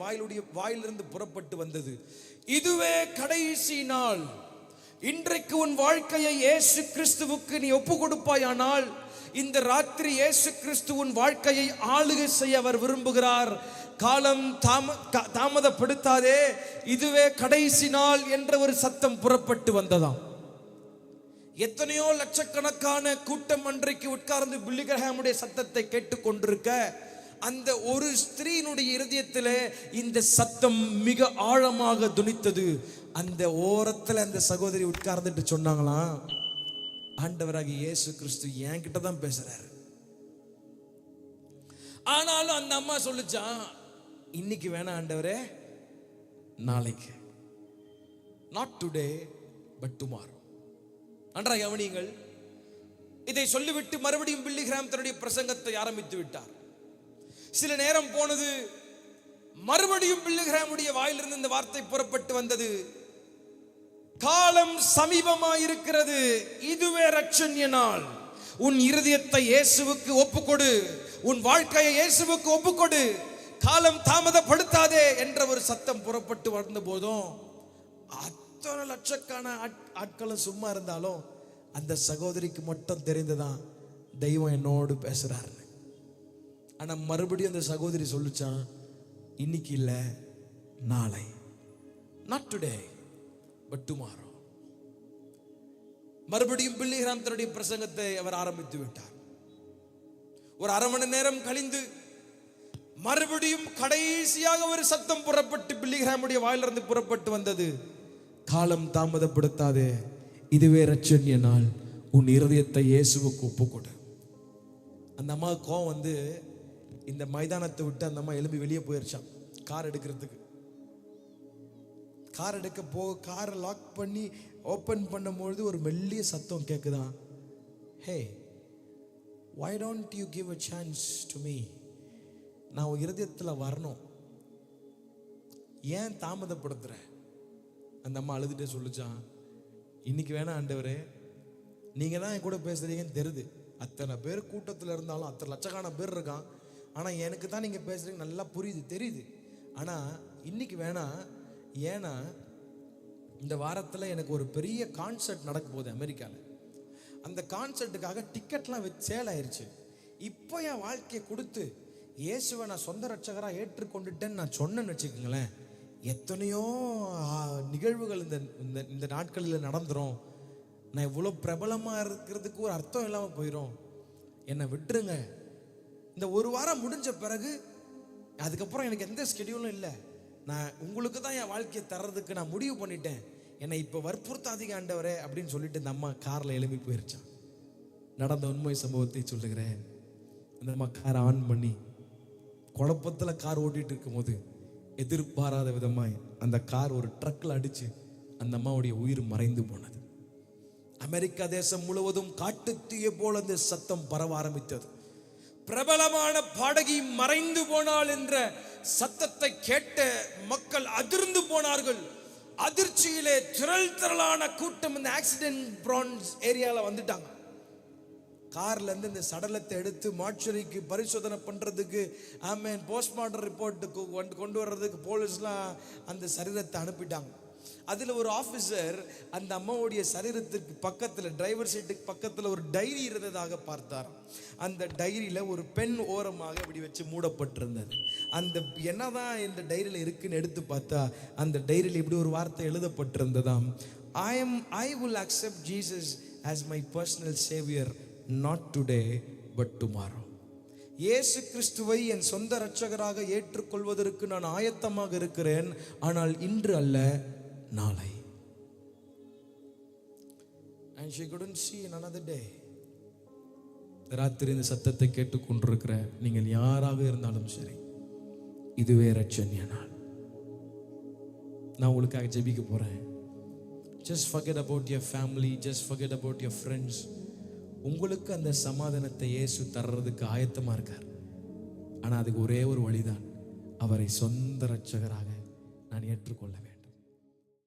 வாயிலிருந்து புறப்பட்டு வந்தது. இதுவே கடைசி நாள். இன்றைக்கு உன் வாழ்க்கையை இயேசு கிறிஸ்துவுக்கு நீ ஒப்பு கொடுப்பாயானால், இந்த ராத்திரி இயேசு கிறிஸ்து உன் வாழ்க்கையை ஆளுகை செய்ய அவர் விரும்புகிறார். காலம் தாமதப்படுத்தாதே, இதுவே கடைசி நாள் என்ற ஒரு சத்தம் புறப்பட்டு வந்ததாம். எத்தனையோ லட்சக்கணக்கான கூட்டம் அன்றைக்கு உட்கார்ந்து பில்லி கிரஹாமுடைய சத்தத்தை கேட்டுக்கொண்டிருக்க, அந்த ஒரு ஸ்திரீனுடைய இருதயத்திலே இந்த சத்தம் மிக ஆழமாக துணித்தது. அந்த ஓரத்தில் அந்த சகோதரி உட்கார்ந்துட்டு சொன்னாங்களாம், ஆண்டவராகிய இயேசு கிறிஸ்து என்கிட்ட தான் பேசுறாரு. ஆனாலும் அந்த அம்மா சொல்லுச்சான், இன்னைக்கு வேணாம் ஆண்டவரே, நாளைக்கு. Not today but tomorrow. நன்றாக கவனியுங்கள். இதை சொல்லிவிட்டு மறுபடியும் பில்லி கிரஹாம் தன்னுடைய பிரசங்கத்தை ஆரம்பித்து விட்டார். சில நேரம் போனது, மறுபடியும் பில்லி கிரஹாமுடைய வாயிலிருந்து இந்த வார்த்தை புறப்பட்டு வந்தது, காலம் சமீபமாயிருக்கிறது, இதுவே ரட்சண்ய நாள். உன் இருதயத்தை இயேசுவுக்கு ஒப்புக்கொடு, உன் வாழ்க்கையை இயேசுவுக்கு ஒப்புக்கொடு, காலம் தாமதப்படுத்தாதே என்ற ஒரு சத்தம் புறப்பட்டு வந்த போதும், அத்தனை லட்சக்கான ஆட்களும் சும்மா இருந்தாலும் அந்த சகோதரிக்கு மட்டும் தெரிந்ததான் தெய்வம் என்னோடு பேசுறாரு. ஆனா மறுபடியும் அந்த சகோதரி சொல்லுச்சான், இன்னைக்கு இல்ல, நாளை. Not today but tomorrow. மறுபடியும் பில்லி கிரஹாம் தன்னுடைய பிரசங்கத்தை அவர் ஆரம்பித்து விட்டார். ஒரு அரை மணி நேரம் கழிந்து மறுபடியும் கடைசியாக ஒரு சத்தம் புறப்பட்டு பில்லி கிரஹாமுடைய வாயிலிருந்து புறப்பட்டு வந்தது, காலம் தாமதப்படுத்தாதே, இதுவே ரட்சண்ய நாள், உன் இருதயத்தை இயேசுவுக்கு ஒப்புக்கொடு. அந்த அம்மா கோவம் வந்து இந்த மைதானத்தை விட்டு அந்த அம்மா எழும்பி வெளியே போயிருச்சான் கார் எடுக்கிறதுக்கு. கார் எடுக்க காரை லாக் பண்ணி ஓப்பன் பண்ணும்பொழுது ஒரு மெல்லிய சத்தம் கேட்குதான், ஹே, why don't you give a chance to me? நான் உன் இருதயத்தில் வரணும், ஏன் தாமதப்படுத்துற? அந்த அம்மா அழுதுட்டே சொல்லிச்சான், இன்னைக்கு வேணா ஆண்டவரே, நீங்க தான் என் கூட பேசுறீங்கன்னு தெரியுது. அத்தனை பேர் கூட்டத்தில் இருந்தாலும், அத்தனை லட்சக்கான பேர் இருக்கான், ஆனால் எனக்கு தான் நீங்கள் பேசுறீங்க நல்லா புரியுது, தெரியுது. ஆனால் இன்னைக்கு வேணா, ஏன்னா இந்த வாரத்தில் எனக்கு ஒரு பெரிய கான்சர்ட் நடக்க போகுது அமெரிக்காவில். அந்த கான்சர்ட்டுக்காக டிக்கெட்லாம் சேல் ஆயிடுச்சு. இப்போ என் வாழ்க்கையை கொடுத்து இயேசுவை நான் சொந்த ரட்சகராக ஏற்றுக்கொண்டுட்டேன்னு நான் சொன்னேன்னு வச்சுக்கோங்களேன், எத்தனையோ நிகழ்வுகள் இந்த நாட்களில் நடந்துரும். நான் இவ்வளோ பிரபலமாக இருக்கிறதுக்கு ஒரு அர்த்தம் இல்லாமல் போயிடும். என்னை விட்டுருங்க. இந்த ஒரு வாரம் முடிஞ்ச பிறகு அதுக்கப்புறம் எனக்கு எந்த ஸ்கெடியூலும் இல்லை. நான் உங்களுக்கு தான் என் வாழ்க்கையை தர்றதுக்கு நான் முடிவு பண்ணிட்டேன். என்னை இப்போ வற்புறுத்தாதீங்க ஆண்டவரே அப்படின்னு சொல்லிட்டு இந்த அம்மா காரில் எழுப்பி போயிருச்சான். நடந்த உண்மை சம்பவத்தை சொல்லுகிறேன். அந்த அம்மா காரை ஆன் பண்ணி குழப்பத்தில் கார் ஓட்டிகிட்டு இருக்கும்போது எதிர்பாராத விதமாய் அந்த கார் ஒரு ட்ரக்கில் அடித்து அந்த அம்மாவுடைய உயிர் மறைந்து போனது. அமெரிக்கா தேசம் முழுவதும் காட்டுத்தீயை போல அந்த சத்தம் பரவ ஆரம்பித்தது. பிரபலமான பாடகி மறைந்து போனாள் என்ற சத்தத்தை கேட்ட மக்கள் அதிர்ந்து போனார்கள். அதிர்ச்சியிலே திரளான கூட்டம் இந்த ஆக்சிடென்ட் ப்ரான்ஸ் ஏரியாவில் வந்துட்டாங்க. கார்ல இருந்து இந்த சடலத்தை எடுத்து மார்ச்சரிக்கு பரிசோதனை பண்றதுக்கு, போஸ்ட்மார்ட்டம் ரிப்போர்ட்டுக்கு கொண்டு வர்றதுக்கு போலீஸ்லாம் அந்த சரீரத்தை அனுப்பிட்டாங்க. அதில் ஒரு ஆஃபீஸர் அந்த அம்மாவுடைய சரீரத்துக்கு பக்கத்தில், டிரைவர் சீட்டுக்கு பக்கத்தில் ஒரு டைரி இருந்ததாக பார்த்தார். அந்த டைரியில் ஒரு பெண் ஓரமாக இப்படி வச்சு மூடப்பட்டிருந்தது. அந்த என்னதான் இந்த டைரியில் இருக்குன்னு எடுத்து பார்த்தா அந்த டைரியில் இப்படி ஒரு வார்த்தை எழுதப்பட்டிருந்ததாம், I will accept Jesus as my personal savior, not today but tomorrow. இயேசு கிறிஸ்துவை என் சொந்த இரட்சகராக ஏற்றுக்கொள்வதற்கு நான் ஆயத்தமாக இருக்கிறேன், ஆனால் இன்று அல்ல, நாளை. And she couldn't see in another day. ராத்திரி இந்த சத்தத்தை கேட்டுக்கொண்டிருக்கிற நீங்கள் யாராக இருந்தாலும் சரி, இதுவே ரட்சண்ய நாள். நான் உங்களுக்காக ஜெபிக்க போறேன். Just forget about your family, just forget about your friends. உங்களுக்கு அந்த சமாதானத்தை இயேசு தர்றதுக்கு ஆயத்தமா இருக்கார். ஆனா அதுக்கு ஒரே ஒரு வழிதான், அவரை சொந்த இரட்சகராக நான் ஏற்றுக்கொள்ள வேண்டும்.